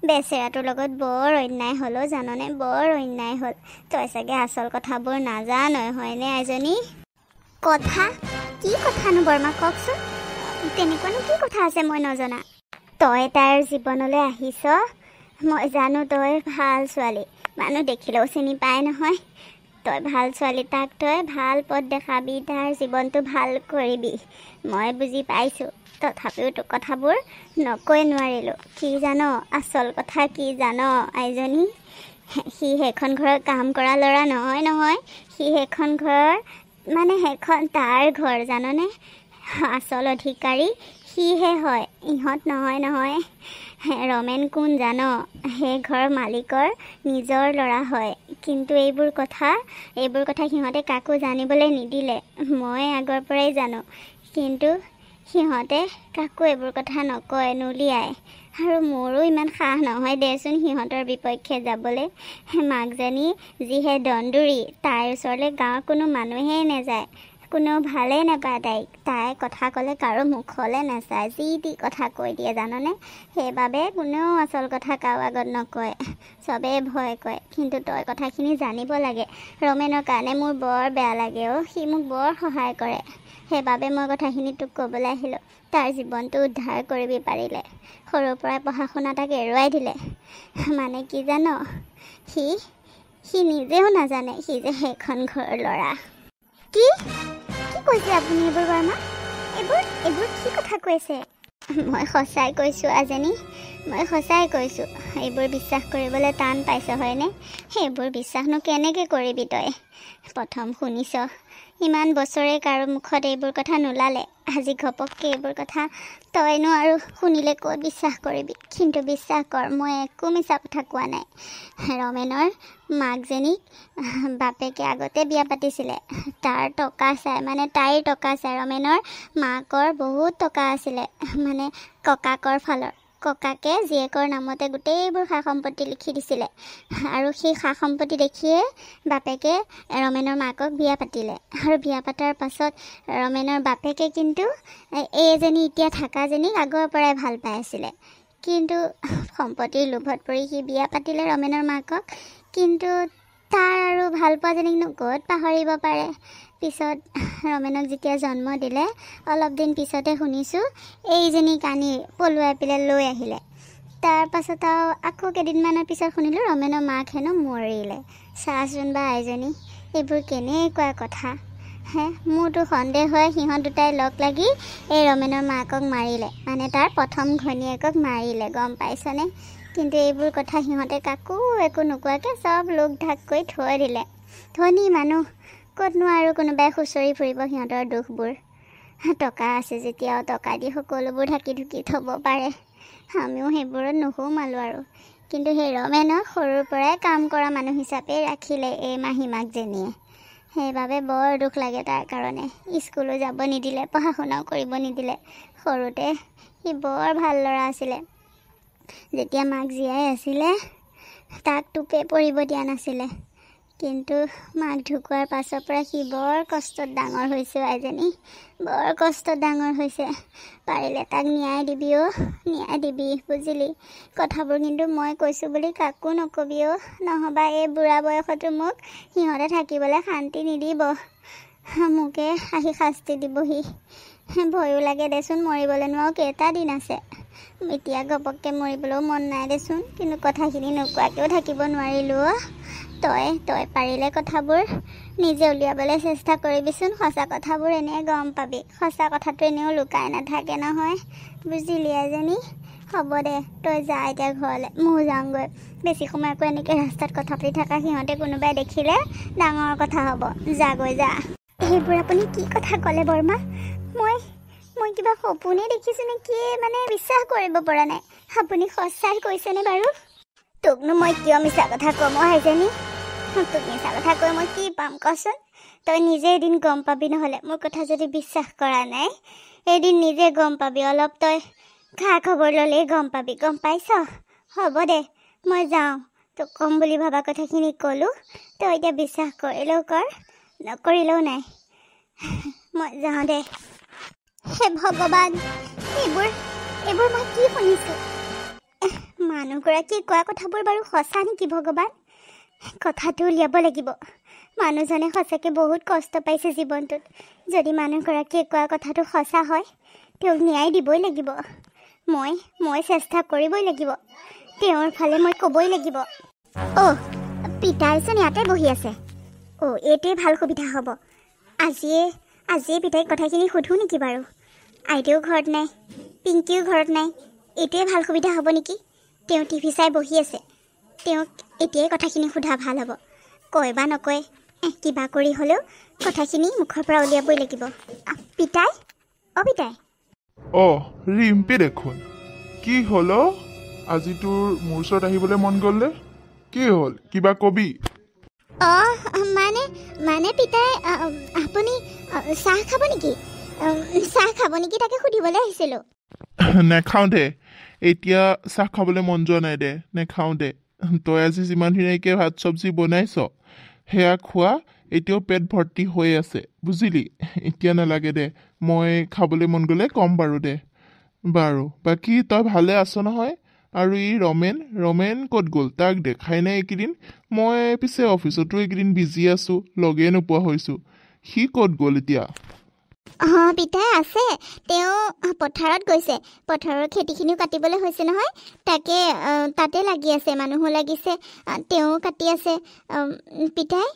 বেচেৰাটোৰ লগত বৰ অন্যায় হ'ল অ' জাননে, বৰ অন্যায় হ'ল। তই চাগে আচল কথাবোৰ নাজানই, হয়নে আইজনী? কথা? কি কথানো বৰ্মা, কওকচোন। তেনেকুৱানো কি কথা আছে মই নজনা? তই তাৰ জীৱনলৈ আহিছ, মই জানো তই ভাল ছোৱালী, মানুহ দেখিলেও চিনি পায় নহয়। তই ভাল ছোৱালী, তাক তই ভাল পথ দেখাবি, তাৰ জীৱনটো ভাল কৰিবি, মই বুজি পাইছোঁ। তথাপিও তোৰ কথাবোৰ নকৈ নোৱাৰিলোঁ। কি জান, আচল কথা কি জান আইজনী? সি সেইখন ঘৰৰ কাম কৰা ল'ৰা নহয়। সি সেইখন ঘৰৰ সেইখন তাৰ ঘৰ জাননে? আচল অধিকাৰী সিহে হয়, ইহঁত নহয়। ৰমেন কোন জান? সেই ঘৰ মালিকৰ নিজৰ ল'ৰা হয়। কিন্তু এইবোৰ কথা সিহঁতে কাকো জানিবলৈ নিদিলে। মই আগৰ পৰাই জানো, কিন্তু সিহঁতে কাকো এইবোৰ কথা নকয়, নুলিয়ায়। আৰু মোৰো ইমান সাহ নহয় দেচোন সিহঁতৰ বিপক্ষে যাবলৈ। মাকজনী যিহে দন্দুৰী, তাইৰ ওচৰলৈ গাঁৱৰ কোনো মানুহেই নাযায়, কোনেও ভালেই নাপায় তাইক। তাই কথা ক'লে কাৰো মুখলৈ নাচায়, যি টি কথা কৈ দিয়ে জাননে? সেইবাবে কোনেও আচল কথা কাৰো আগত নকয়, চবেই ভয় কৰে। কিন্তু তই কথাখিনি জানিব লাগে। ৰমেনৰ কাৰণে মোৰ বৰ বেয়া লাগে অ', সি মোক বৰ সহায় কৰে। সেইবাবে মই কথাখিনি তোক ক'বলৈ আহিলোঁ। তাৰ জীৱনটো উদ্ধাৰ কৰিবি পাৰিলে। সৰুৰ পৰাই পঢ়া শুনা তাক এৰুৱাই দিলে। কি জান, সি নিজেও নাজানে সি যে সেইখন ঘৰৰ ল'ৰা। কি কৈছে আপুনি এইবোৰ বৰ্মা? এইবোৰ কি কথা কৈছে? মই সঁচাই কৈছোঁ আজনী, মই সঁচাই কৈছোঁ। এইবোৰ বিশ্বাস কৰিবলৈ টান পাইছ হয়নে? সেইবোৰ বিশ্বাসনো কেনেকৈ কৰিবি তই? প্ৰথম শুনিছ, ইমান বছৰে কাৰো মুখত এইবোৰ কথা নোলালে। আজি ঘপককৈ এইবোৰ কথা তইনো আৰু শুনিলে ক'ত বিশ্বাস কৰিবি? কিন্তু বিশ্বাস কৰ, মই একো মিছা কথা কোৱা নাই। ৰমেনৰ মাকজনীক বাপেকে আগতে বিয়া পাতিছিলে। তাৰ টকা চাই, তাইৰ টকা চাই। ৰমেনৰ মাকৰ বহুত টকা আছিলে, ককাকৰ ফালৰ। ককাকে জীয়েকৰ নামতে গোটেইবোৰ সা সম্পত্তি লিখি দিছিলে। আৰু সেই সা সম্পত্তি দেখিয়ে বাপেকে ৰমেনৰ মাকক বিয়া পাতিলে। আৰু বিয়া পতাৰ পাছত ৰমেনৰ বাপেকে কিন্তু এইজনী এতিয়া থাকাজনীক আগৰ পৰাই ভাল পাই আছিলে। কিন্তু সম্পত্তিৰ লোভত পৰি সি বিয়া পাতিলে ৰমেনৰ মাকক। কিন্তু তাৰ আৰু ভাল পোৱাজনীকনো ক'ত পাহৰিব পাৰে? পিছত ৰমেনক যেতিয়া জন্ম দিলে, অলপ দিন পিছতে শুনিছোঁ এইজনীক আনি পলুৱাই পেলাই লৈ আহিলে। তাৰ পাছত আকৌ কেইদিনমানৰ পিছত শুনিলোঁ ৰমেনৰ মাক হেনো মৰিলে। চাচোন বা আইজনী, এইবোৰ কেনেকুৱা কথা হে। মোৰতো সন্দেহ হয় সিহঁত দুটাই লগ লাগি এই ৰমেনৰ মাকক মাৰিলে, মানে তাৰ প্ৰথম ঘৈণীয়েকক মাৰিলে, গম পাইছনে? কিন্তু এইবোৰ কথা সিহঁতে কাকো একো নোকোৱাকৈ চব লোক ঢাক কৰি থৈ দিলে। ধনী মানুহ, ক'তনো আৰু কোনোবাই খুচৰি ফুৰিব সিহঁতৰ দুখবোৰ। টকা আছে যেতিয়াও টকা দি সকলোবোৰ ঢাকি ঢুকি থ'ব পাৰে। আমিও সেইবোৰত নোসোমালোঁ আৰু। কিন্তু সেই ৰমেনক সৰুৰ পৰাই কাম কৰা মানুহ হিচাপে ৰাখিলে এই মাহীমাকজনীয়ে। সেইবাবে বৰ দুখ লাগে তাৰ কাৰণে। স্কুলো যাব নিদিলে, পঢ়া শুনাও কৰিব নিদিলে। সৰুতে সি বৰ ভাল ল'ৰা আছিলে। যেতিয়া মাক জীয়াই আছিলে তাক টোপে পৰিব দিয়া নাছিলে, কিন্তু মাক ঢুকোৱাৰ পাছৰ পৰা সি বৰ কষ্টত ডাঙৰ হৈছে। আইজনী বৰ কষ্টত ডাঙৰ হৈছে। পাৰিলে তাক ন্যায় দিবি অ', ন্যায় দিবি, বুজিলি? কথাবোৰ কিন্তু মই কৈছোঁ বুলি কাকো নকবি অ', নহ'বা এই বুঢ়া বয়সতো মোক সিহঁতে থাকিবলৈ শান্তি নিদিব। মোকে আহি শাস্তি দিবহি। ভয়ো লাগে দেচোন, মৰিবলৈনো আৰু কেইটা দিন আছে। এতিয়া ঘপককৈ মৰিবলৈও মন নাই দেচোন, কিন্তু কথাখিনি নোকোৱাকৈও থাকিব নোৱাৰিলোঁ অ'। তই পাৰিলে কথাবোৰ নিজে উলিয়াবলৈ চেষ্টা কৰিবিচোন। সঁচা কথাবোৰ এনেই গম পাবি। সঁচা কথাটো এনেও লুকাই নাথাকে নহয়, বুজিলি আইজনী? হ'ব দে, তই যা এতিয়া ঘৰলৈ, ময়ো যাওঁগৈ। বেছি সময় আকৌ এনেকৈ ৰাস্তাত কথা পাতি থকা সিহঁতে কোনোবাই দেখিলে ডাঙৰ কথা হ'ব। যাগৈ যা। সেইবোৰ আপুনি কি কথা ক'লে বৰমা? মই কিবা সপোনেই দেখিছোঁ নেকি? মানে বিশ্বাস কৰিব পৰা নাই। আপুনি সঁচাই কৈছেনে বাৰু? তোকনো মই কিয় মিছা কথা ক'ম আইজনী? তোক মিছা কথা কৈ মই কি পাম কচোন? তই নিজে এদিন গম পাবি। নহ'লে মোৰ কথা যদি বিশ্বাস কৰা নাই, এদিন নিজে গম পাবি। অলপ তই খা খবৰ ল'লেই গম পাবি, গম পাইছ? হ'ব দে, মই যাওঁ। তোক ক'ম বুলি ভবা কথাখিনি ক'লোঁ। তই এতিয়া বিশ্বাস কৰিলেও কৰ, নকৰিলেও নাই। মই যাওঁ দে। হে ভগৱান, এইবোৰ মই কি শুনিছোঁ? মানুহগৰাকীয়ে কোৱা কথাবোৰ বাৰু সঁচা নেকি ভগৱান? কথাটো উলিয়াব লাগিব। মানুহজনে সঁচাকৈ বহুত কষ্ট পাইছে জীৱনটোত। যদি মানুহগৰাকীয়ে কোৱা কথাটো সঁচা হয়, তেওঁক ন্যায় দিবই লাগিব। মই চেষ্টা কৰিবই লাগিব। তেওঁৰ ফালে মই ক'বই লাগিব। অ' পিতাইচোন ইয়াতে বহি আছে। অ' এইটোৱে ভাল সুবিধা হ'ব। আজিয়ে পিতাইক কথাখিনি সোধোঁ নেকি বাৰু? আইদেউ ঘৰত নাই, পিংকিও ঘৰত নাই। এইটোৱে ভাল সুবিধা হ'ব নেকি? তেওঁ টিভি চাই বহি আছে। তেওঁক এতিয়াই কথাখিনি সোধা ভাল হ'ব। কয় বা নকয়, কিবা কৰি হ'লেও কথাখিনি মুখৰ পৰা উলিয়াবই লাগিব। পিতাই, অ' পিতাই। ৰিম্পী দেখোন। কি হ'ল অ'? আজি তোৰ মোৰ ওচৰত আহিবলৈ মন গ'ল দে। কি হ'ল, কিবা কবি? মানে পিতাই আপুনি চাহ খাব নেকি? তাকে সুধিবলৈ আহিছিলোঁ। নেখাওঁ দে, এতিয়া চাহ খাবলৈ মন যোৱা নাই দে, নেখাওঁ দে। তই আজি যিমান ধুনীয়াকৈ ভাত চব্জি বনাইছ সেয়া খোৱা, এতিয়াও পেট ভৰ্তি হৈ আছে, বুজিলি? এতিয়া নালাগে দে, মই খাবলৈ মন গ'লে ক'ম বাৰু দে। বাৰু বাকী তই ভালে আছ নহয়? আৰু ই ৰমেন ক'ত গ'ল? তাক দেখাই নাই এইকেইদিন। মই পিছে অফিচতো এইকেইদিন বিজি আছোঁ, লগেই নোপোৱা হৈছোঁ। সি ক'ত গ'ল এতিয়া? পিতাই আছে, তেওঁ পথাৰত গৈছে। পথাৰৰ খেতিখিনিও কাটিবলৈ হৈছে নহয়, তাতে লাগি আছে। মানুহো লাগিছে, তেওঁ কাটি আছে। পিতাই,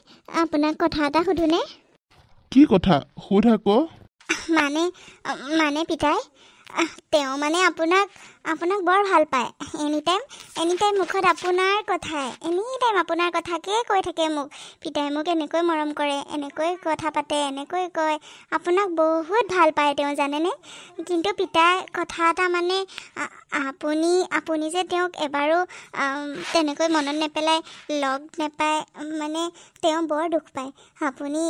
আপোনাক কথা এটা সোধোনে? কি কথা? সোধ আকৌ। মানে পিতাই, তেওঁ মানে আপোনাক বৰ ভাল পায়। এনি টাইম মুখত আপোনাৰ কথাই, এনিটাইম আপোনাৰ কথাকে কৈ থাকে মোক। পিতাই মোক এনেকৈ মৰম কৰে, এনেকৈ কথা পাতে, এনেকৈ কয়। আপোনাক বহুত ভাল পায় তেওঁ, জানেনে? কিন্তু পিতাই কথা এটা, মানে আপুনি যে তেওঁক এবাৰো তেনেকৈ মনত নেপেলাই, লগ নেপায়, মানে তেওঁ বৰ দুখ পায়। আপুনি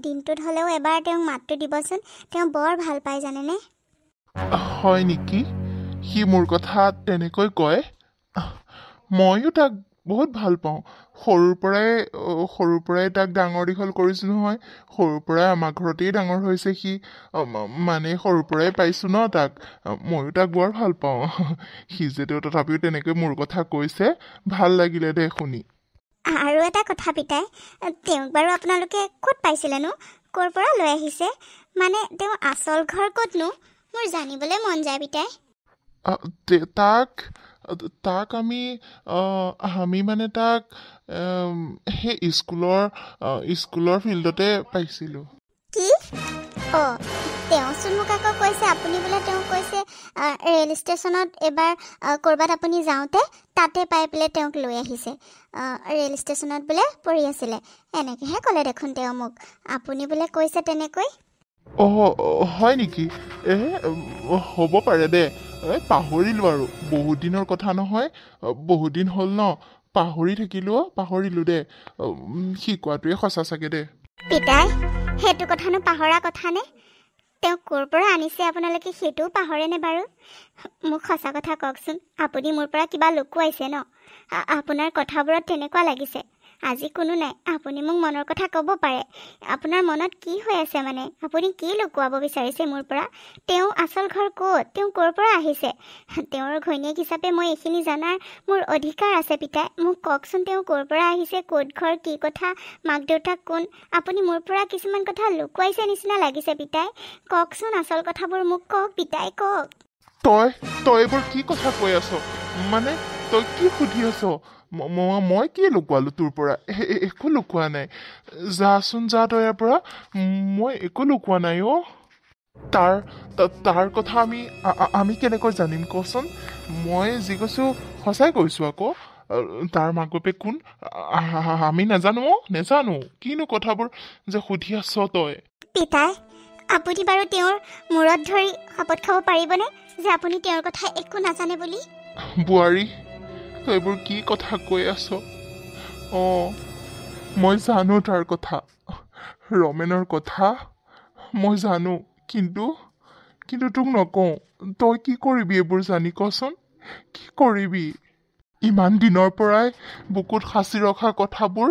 দিনটোত হ'লেও এবাৰ তেওঁক মাতটো দিবচোন। তেওঁ বৰ ভাল পায়, জানেনে? হয় নেকি? সি মোৰ কথা তেনেকৈ কয়? ময়ো তাক বহুত ভাল পাওঁ। সৰুৰ পৰাই তাক ডাঙৰ দীঘল কৰিছোঁ নহয়। সৰুৰ পৰাই আমাৰ ঘৰতেই ডাঙৰ হৈছে সি। মানে সৰুৰ পৰাই পাইছোঁ ন তাক। ময়ো তাক বৰ ভাল পাওঁ। সি যদিও তথাপিও তেনেকৈ মোৰ কথা কৈছে, ভাল লাগিলে দে শুনি। আৰু এটা কথা পিতাই, তেওঁক বাৰু আপোনালোকে ক'ত পাইছিলেনো? ক'ৰ পৰা লৈ আহিছে? মানে তেওঁৰ আচল ঘৰ ক'তনো? মোৰ জানিবলৈ মন যায় পিতাই। তাক তাক আমি মানে তাক সেই স্কুলৰ ফিল্ডতে পাইছিলোঁ। কি অঁ তেওঁচোন মোক আকৌ কৈছে আপুনি বোলে তেওঁ কৈছে ৰেল ষ্টেচনত এবাৰ ক'ৰবাত আপুনি যাওঁতে তাতে পাই পেলাই তেওঁক লৈ আহিছে, ৰেল ষ্টেচনত বোলে পৰি আছিলে, এনেকৈহে ক'লে দেখোন তেওঁ মোক। আপুনি বোলে কৈছে তেনেকৈ? হয় নেকি? হ'ব পাৰে দে, পাহৰিলোঁ আৰু, বহুত দিনৰ কথা নহয়, বহুত দিন হ'ল ন, পাহৰিলোঁ দে। সি কোৱাটোৱে সঁচা চাগে দে। পিতাই, সেইটো কথানো পাহৰা কথা নে? তেওঁ ক'ৰ পৰা আনিছে আপোনালোকে সেইটোও পাহৰেনে বাৰু? মোক সঁচা কথা কওকচোন, আপুনি মোৰ পৰা কিবা লুকুৱাইছে ন? আপোনাৰ কথাবোৰত তেনেকুৱা লাগিছে। আজি কোনো নাই, আপুনি মোক মনৰ কথা ক'ব পাৰে। আপোনাৰ মনত কি হৈ আছে মানে? আপুনি কি লুকুৱাব বিচাৰিছে মোৰ পৰা? তেওঁ আচল ঘৰ ক'ত? তেওঁ ক'ৰ পৰা আহিছে? তেওঁৰ ঘৈণীয়েক হিচাপে মই এইখিনি জনাৰ মোৰ অধিকাৰ আছে পিতাই। মোক কওকচোন, তেওঁ ক'ৰ পৰা আহিছে, ক'ত ঘৰ, কি কথা, মাক দেউতাক কোন? আপুনি মোৰ পৰা কিছুমান কথা লুকুৱাইছে নিচিনা লাগিছে পিতাই। কওকচোন আচল কথাবোৰ মোক কওক পিতাই, কওক। তই এইবোৰ কি কথা কৈ আছ? মানে তই কি সুধি আছ? মই কি লুকুৱালো তোৰ পৰা? একো লুকুৱা নাই। যাচোন যা তই ইয়াৰ পৰা, মই একো লুকুৱা নাই। তাৰ কথা আমি কেনেকৈ জানিম কচোন? মই যি কৈছো সঁচাই কৈছো আকৌ। তাৰ মাক বাপেক কোন আমি নেজানো। কিনো কথাবোৰ যে সুধি আছ তই? পিতাই, আপুনি বাৰু তেওঁৰ মূৰত ধৰি শপত খাব পাৰিবনে যে আপুনি তেওঁৰ কথা একো নাজানে বুলি? বোৱাৰী, তই এইবোৰ কি কথা কৈ আছ? মই জানো তাৰ কথা, ৰমেনৰ কথা মই জানো, কিন্তু তোক নকওঁ। তই কি কৰিবি এইবোৰ জানি কচোন? কি কৰিবি? ইমান দিনৰ পৰাই বুকুত সাঁচি ৰখা কথাবোৰ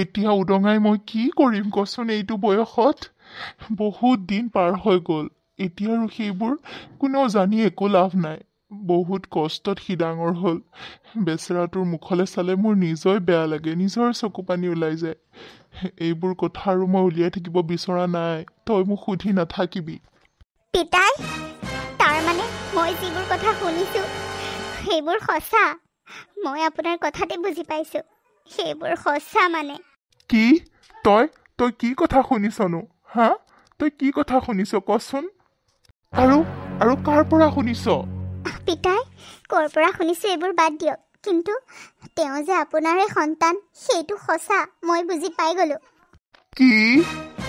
এতিয়া উদঙাই মই কি কৰিম কচোন? এইটো বয়সত বহুত দিন পাৰ হৈ গ'ল, এতিয়া আৰু সেইবোৰ কোনেও জানি একো লাভ নাই। বহুত কষ্টত সি ডাঙৰ হ'ল। বেচেৰাটোৰ মুখলৈ চালে মোৰ নিজৰে বেয়া লাগে, নিজৰ চকু পানী ওলাই যায়। এইবোৰ কথা আৰু মই উলিয়াই থাকিব বিচৰা নাই, তই মোক সুধি নাথাকিবি। পিতাই, তাৰ মানে মই যিবোৰ কথা শুনিছোঁ সেইবোৰ সঁচা? মই আপোনাৰ কথাতে বুজি পাইছোঁ, সেইবোৰ সঁচা মানে? কি? তই কি কথা শুনিছনো? হা? তই কি কথা শুনিছ কচোন? আৰু কাৰ পৰা শুনিছ? পিতাই, ক'ৰ পৰা শুনিছোঁ এইবোৰ বাদ দিয়ক, কিন্তু তেওঁ যে আপোনাৰে সন্তান সেইটো সঁচা, মই বুজি পাই গ'লো। কি?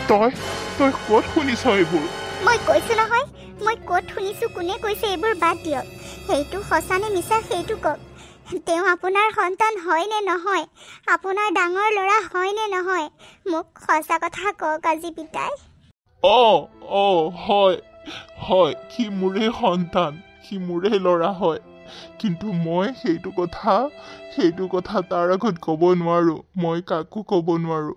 তই ক'ত শুনিছ এইবোৰ? মই কৈছোঁ নহয়, মই ক'ত শুনিছোঁ, কোনে কৈছে এইবোৰ বাদ দিয়ক। সেইটো সঁচা নে মিছা সেইটো কওক। তেওঁ আপোনাৰ সন্তান হয় নে নহয়? আপোনাৰ ডাঙৰ ল'ৰা হয় নে নহয়? মোক সঁচা কথা কওক আজি পিতাই। হয়, সি মোৰে সন্তান, সি মোৰে ল'ৰা হয়। কিন্তু মই সেইটো কথা তাৰ আগত ক'ব নোৱাৰো, মই কাকো ক'ব নোৱাৰো।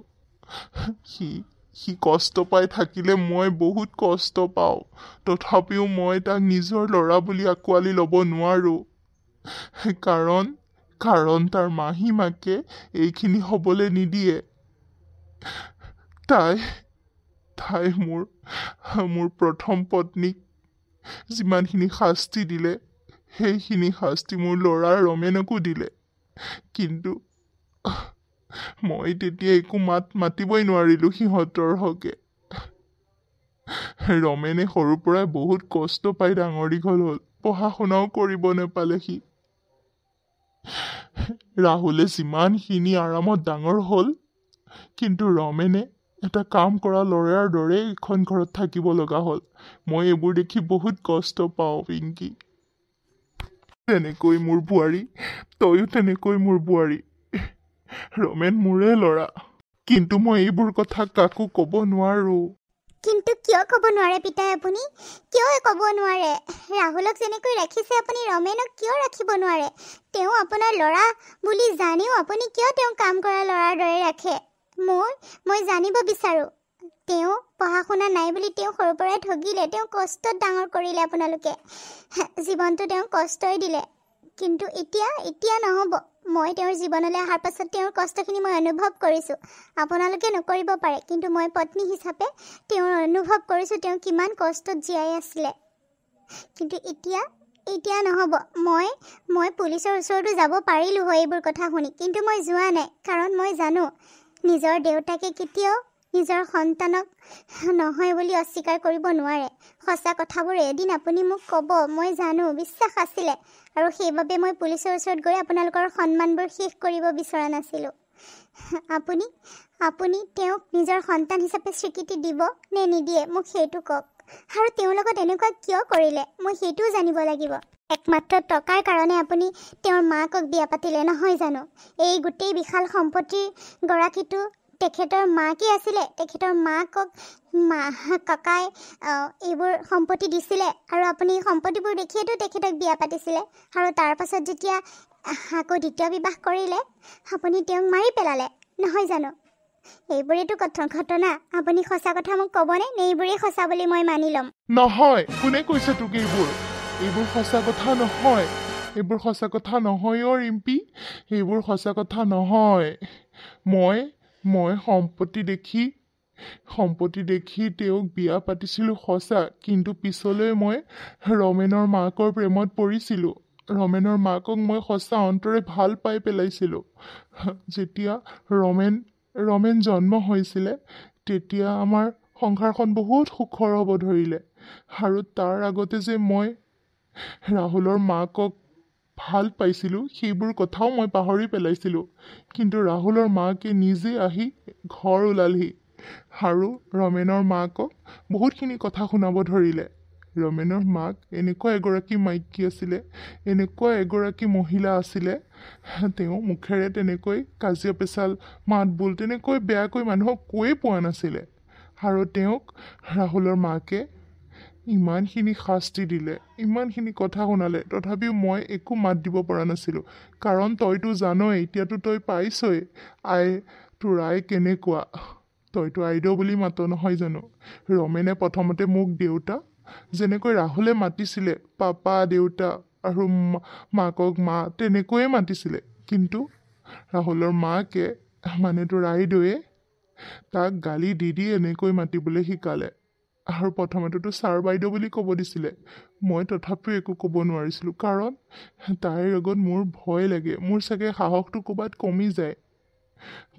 সি কষ্ট পাই থাকিলে মই বহুত কষ্ট পাওঁ, তথাপিও মই তাক নিজৰ ল'ৰা বুলি আঁকোৱালি ল'ব নোৱাৰো। কাৰণ তাৰ মাহী মাকে এইখিনি হ'বলৈ নিদিয়ে। তাই মোৰ প্ৰথম পত্নীক যিমানখিনি শাস্তি দিলে, সেইখিনি শাস্তি মোৰ ল'ৰা ৰমেনকো দিলে। কিন্তু মই তেতিয়া একো মাতিবই নোৱাৰিলো সিহঁতৰ হকে। ৰমেনে সৰুৰ পৰাই বহুত কষ্ট পাই ডাঙৰ দীঘল হ'ল, পঢ়া শুনাও কৰিব নেপালে সি। ৰাহুলে যিমানখিনি আৰামত ডাঙৰ হ'ল, কিন্তু ৰমেনে এটা কাম কৰা ল'ৰাৰ দৰে এইখন ঘৰত থাকিব লগা হ'ল। মই এইবোৰ দেখি বহুত কষ্ট পাওঁ পিংকি। তেনেকৈ মোৰ বোৱাৰী, তয়ো তেনেকৈ মোৰ বোৱাৰী। ৰমেন মোৰে ল'ৰা, কিন্তু মই এইবোৰ কথা কাকো ক'ব নোৱাৰো। কিন্তু কিয় ক'ব নোৱাৰে পিতাই আপুনি? কিয় ক'ব নোৱাৰে? ৰাহুলক যেনেকৈ ৰাখিছে আপুনি ৰমেনক কিয় ৰাখিব নোৱাৰে? তেওঁ আপোনাৰ ল'ৰা বুলি জানিও আপুনি কিয় তেওঁ কাম কৰা ল'ৰাৰ দৰে ৰাখে? মই জানিব বিচাৰোঁ। তেওঁ পঢ়া শুনা নাই বুলি তেওঁ সৰুৰ পৰাই ঠগিলে, তেওঁ কষ্টত ডাঙৰ কৰিলে, আপোনালোকে জীৱনটো তেওঁ কষ্টই দিলে। কিন্তু এতিয়া নহ'ব। মই তেওঁৰ জীৱনলৈ অহাৰ পাছত তেওঁৰ কষ্টখিনি মই অনুভৱ কৰিছোঁ। আপোনালোকে নকৰিব পাৰে, কিন্তু মই পত্নী হিচাপে তেওঁৰ অনুভৱ কৰিছোঁ তেওঁ কিমান কষ্টত জীয়াই আছিলে। কিন্তু এতিয়া এতিয়া নহ'ব। মই পুলিচৰ ওচৰতো যাব পাৰিলোঁ হয় এইবোৰ কথা শুনি, কিন্তু মই যোৱা নাই। কাৰণ মই জানো নিজৰ দেউতাকে কেতিয়াও নিজৰ সন্তানক নহয় বুলি অস্বীকাৰ কৰিব নোৱাৰে। সঁচা কথাবোৰ এদিন আপুনি মোক ক'ব, মই জানো, বিশ্বাস আছিলে। আৰু সেইবাবে মই পুলিচৰ ওচৰত গৈ আপোনালোকৰ সন্মানবোৰ শেষ কৰিব বিচৰা নাছিলোঁ। আপুনি তেওঁক নিজৰ সন্তান হিচাপে স্বীকৃতি দিব নে নিদিয়ে মোক সেইটো কওক। আৰু তেওঁৰ লগত এনেকুৱা কিয় কৰিলে মই সেইটোও জানিব লাগিব। একমাত্ৰ টকাৰ কাৰণে আপুনি তেওঁৰ মাকক বিয়া পাতিলে নহয় জানো? এই গোটেই বিশাল সম্পত্তিৰ গৰাকীটো তেখেতৰ মাকেই আছিলে। তেখেতৰ মাকক ককাই এইবোৰ সম্পত্তি দিছিলে আৰু আপুনি সম্পত্তিবোৰ দেখিয়েতো তেখেতক বিয়া পাতিছিলে। আৰু তাৰ পাছত যেতিয়া আকৌ দ্বিতীয় বিবাহ কৰিলে আপুনি তেওঁক মাৰি পেলালে নহয় জানো? এইবোৰেতো ঘটনা। আপুনি সঁচা কথা মোক ক'বনে নে এইবোৰেই সঁচা বুলি মই মানি ল'ম? নহয়, কোনে কৈছে তোক এইবোৰ সঁচা কথা নহয়। এইবোৰ সঁচা কথা নহয় অ' ৰিম্পী, এইবোৰ সঁচা কথা নহয়। মই সম্পত্তি দেখি তেওঁক বিয়া পাতিছিলোঁ সঁচা, কিন্তু পিছলৈ মই ৰমেনৰ মাকৰ প্ৰেমত পৰিছিলোঁ। ৰমেনৰ মাকক মই সঁচা অন্তৰে ভাল পাই পেলাইছিলোঁ। যেতিয়া ৰমেন জন্ম হৈছিলে তেতিয়া আমাৰ সংসাৰখন বহুত সুখৰ হ'ব ধৰিলে। আৰু তাৰ আগতে যে মই ৰাহুলৰ মাকক ভাল পাইছিলোঁ সেইবোৰ কথাও মই পাহৰি পেলাইছিলোঁ। কিন্তু ৰাহুলৰ মাকে নিজে আহি ঘৰ ওলালহি আৰু ৰমেনৰ মাকক বহুতখিনি কথা শুনাব ধৰিলে। ৰমেনৰ মাক এনেকুৱা এগৰাকী মাইকী আছিলে, এনেকুৱা এগৰাকী মহিলা আছিলে, তেওঁ মুখেৰে তেনেকৈ কাজিয়া পেচাল মাত বোল তেনেকৈ বেয়াকৈ মানুহক কৈয়ে পোৱা নাছিলে। আৰু তেওঁক ৰাহুলৰ মাকে ইমানখিনি শাস্তি দিলে, ইমানখিনি কথা শুনালে, তথাপিও মই একো মাত দিব পৰা নাছিলোঁ। কাৰণ তইতো জানই, এতিয়াতো তই পাইছই তোৰ আই কেনেকুৱা। তইতো আইদেউ বুলি মাত নহয় জানো? ৰমেনে প্ৰথমতে মোক দেউতা যেনেকৈ ৰাহুলে মাতিছিলে, পাপা দেউতা আৰু মাকক মা তেনেকৈয়ে মাতিছিলে। কিন্তু ৰাহুলৰ মাকে মানে তোৰ আইদেউৱে তাক গালি দি এনেকৈ মাতিবলৈ শিকালে। আৰু প্ৰথমতেতো ছাৰ বাইদেউ বুলি ক'ব দিছিলে। মই তথাপিও একো ক'ব নোৱাৰিছিলোঁ, কাৰণ তাইৰ আগত মোৰ ভয় লাগে। মোৰ চাগে সাহসটো ক'ৰবাত কমি যায়।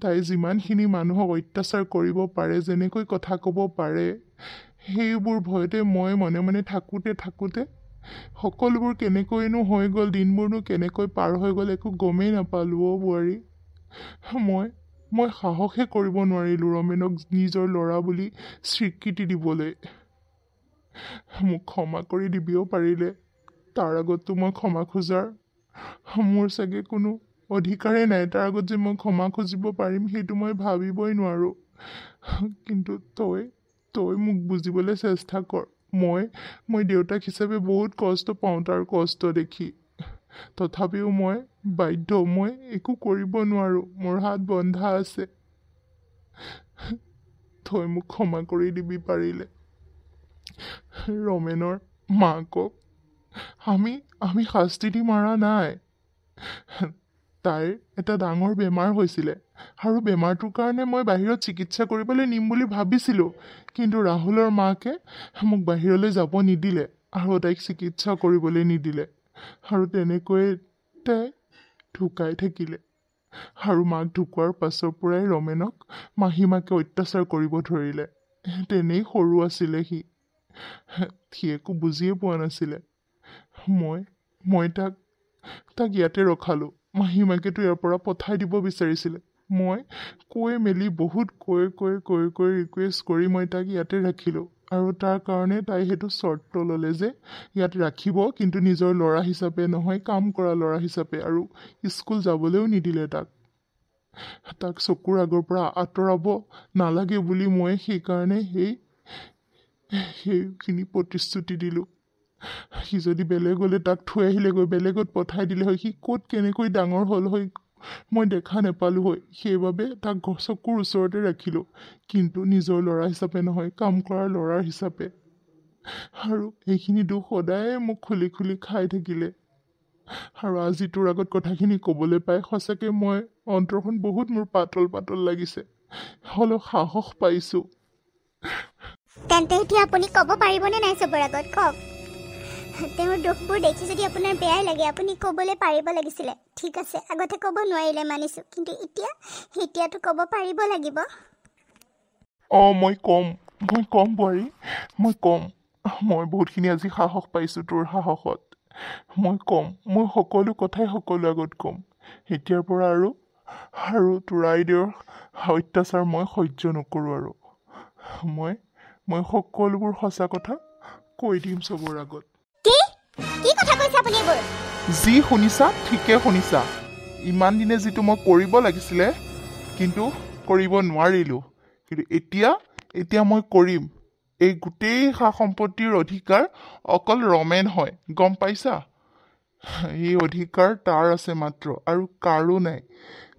তাই যিমানখিনি মানুহক অত্যাচাৰ কৰিব পাৰে, যেনেকৈ কথা ক'ব পাৰে, সেইবোৰ ভয়তে মই মনে মনে থাকোঁতে সকলোবোৰ কেনেকৈনো হৈ গ'ল, দিনবোৰনো কেনেকৈ পাৰ হৈ গ'ল একো গমেই নাপালোঁ অ' বোৱাৰী। মই সাহসে কৰিব নোৱাৰিলোঁ ৰমেনক নিজৰ ল'ৰা বুলি স্বীকৃতি দিবলৈ। মোক ক্ষমা কৰি দিবিও পাৰিলে। তাৰ আগততো মই ক্ষমা খোজাৰ মোৰ চাগে কোনো অধিকাৰেই নাই। তাৰ আগত যে মই ক্ষমা খুজিব পাৰিম সেইটো মই ভাবিবই নোৱাৰোঁ। কিন্তু তই মোক বুজিবলৈ চেষ্টা কৰ। মই দেউতাক হিচাপে বহুত কষ্ট পাওঁ তাৰ কষ্ট দেখি। তথাপিও মই বাধ্য, মই একো কৰিব নোৱাৰোঁ, মোৰ হাত বন্ধা আছে। তই মোক ক্ষমা কৰি দিবি পাৰিলে। ৰমেনৰ মাকক আমি শাস্তি দি মাৰা নাই। তাইৰ এটা ডাঙৰ বেমাৰ হৈছিলে আৰু বেমাৰটোৰ কাৰণে মই বাহিৰত চিকিৎসা কৰিবলৈ নিম বুলি ভাবিছিলোঁ। কিন্তু ৰাহুলৰ মাকে মোক বাহিৰলৈ যাব নিদিলে আৰু তাইক চিকিৎসা কৰিবলৈ নিদিলে। আৰু তেনেকৈয়ে তাই ঢুকাই থাকিলে। আৰু মাক ঢুকোৱাৰ পাছৰ পৰাই ৰমেনক মাহীমাকে অত্যাচাৰ কৰিব ধৰিলে। তেনেই সৰু আছিলে সি একো বুজিয়ে পোৱা নাছিলে। মই তাক ইয়াতে ৰখালোঁ। মাহীমাকেতো ইয়াৰ পৰা পঠাই দিব বিচাৰিছিলে। মই কৈ মেলি বহুত কৈ ৰিকুৱেষ্ট কৰি মই তাক ইয়াতে ৰাখিলোঁ। আৰু তাৰ কাৰণে তাই সেইটো চৰ্ত ল'লে যে ইয়াত ৰাখিব, কিন্তু নিজৰ ল'ৰা হিচাপে নহয়, কাম কৰা ল'ৰা হিচাপে। আৰু স্কুল যাবলৈও নিদিলে তাক চকুৰ আগৰ পৰা আঁতৰাব নালাগে বুলি মই সেইকাৰণে সেইখিনি প্ৰতিশ্ৰুতি দিলোঁ। সি যদি বেলেগলৈ তাক থৈ আহিলেগৈ, বেলেগত পঠাই দিলে হয়, সি ক'ত কেনেকৈ ডাঙৰ হ'ল হয় মই দেখা নাপালোঁ হয়। সেইবাবে তাক চকুৰ ওচৰতে ৰাখিলোঁ, কিন্তু নিজৰ ল'ৰা হিচাপে নহয়, কাম কৰা ল'ৰাৰ হিচাপে। আৰু এইখিনি দুখ সদায়ে মোক খুলি খাই থাকিলে। আৰু আজি তোৰ আগত কথাখিনি ক'বলৈ পাই সঁচাকৈ মই অন্তৰখন বহুত মোৰ পাতল লাগিছে। হ'লেও সাহস পাইছোঁ। তেন্তে এতিয়া আপুনি ক'ব পাৰিবনে নাই চবৰ আগত? কওক। তেওঁৰ দুখবোৰ দেখি যদি আপোনাৰ বেয়াই লাগে আপুনি ক'বলৈ পাৰিব লাগিছিলে। ঠিক আছে, আগতে ক'ব নোৱাৰিলে মানিছোঁ, কিন্তু এতিয়াতো ক'ব পাৰিব লাগিব। মই কম বোৱাৰী, মই কম। মই বহুতখিনি আজি সাহস পাইছোঁ তোৰ সাহসত। মই কম, মই সকলো কথাই সকলো আগত কম। এতিয়াৰ পৰা আৰু তোৰ আইদেউৰ অত্যাচাৰ মই সহ্য নকৰোঁ আৰু। মই সকলোবোৰ সঁচা কথা কৈ দিম চবৰ আগত। কি কথা কৈছে আপুনি এইবোৰ? যি শুনিছা ঠিকে শুনিছা। ইমান দিনে যিটো মই কৰিব লাগিছিলে কিন্তু কৰিব নোৱাৰিলোঁ, কিন্তু এতিয়া মই কৰিম। এই গোটেই সা সম্পত্তিৰ অধিকাৰ অকল ৰমেন হয়, গম পাইছা? এই অধিকাৰ তাৰ আছে মাত্ৰ, আৰু কাৰো নাই।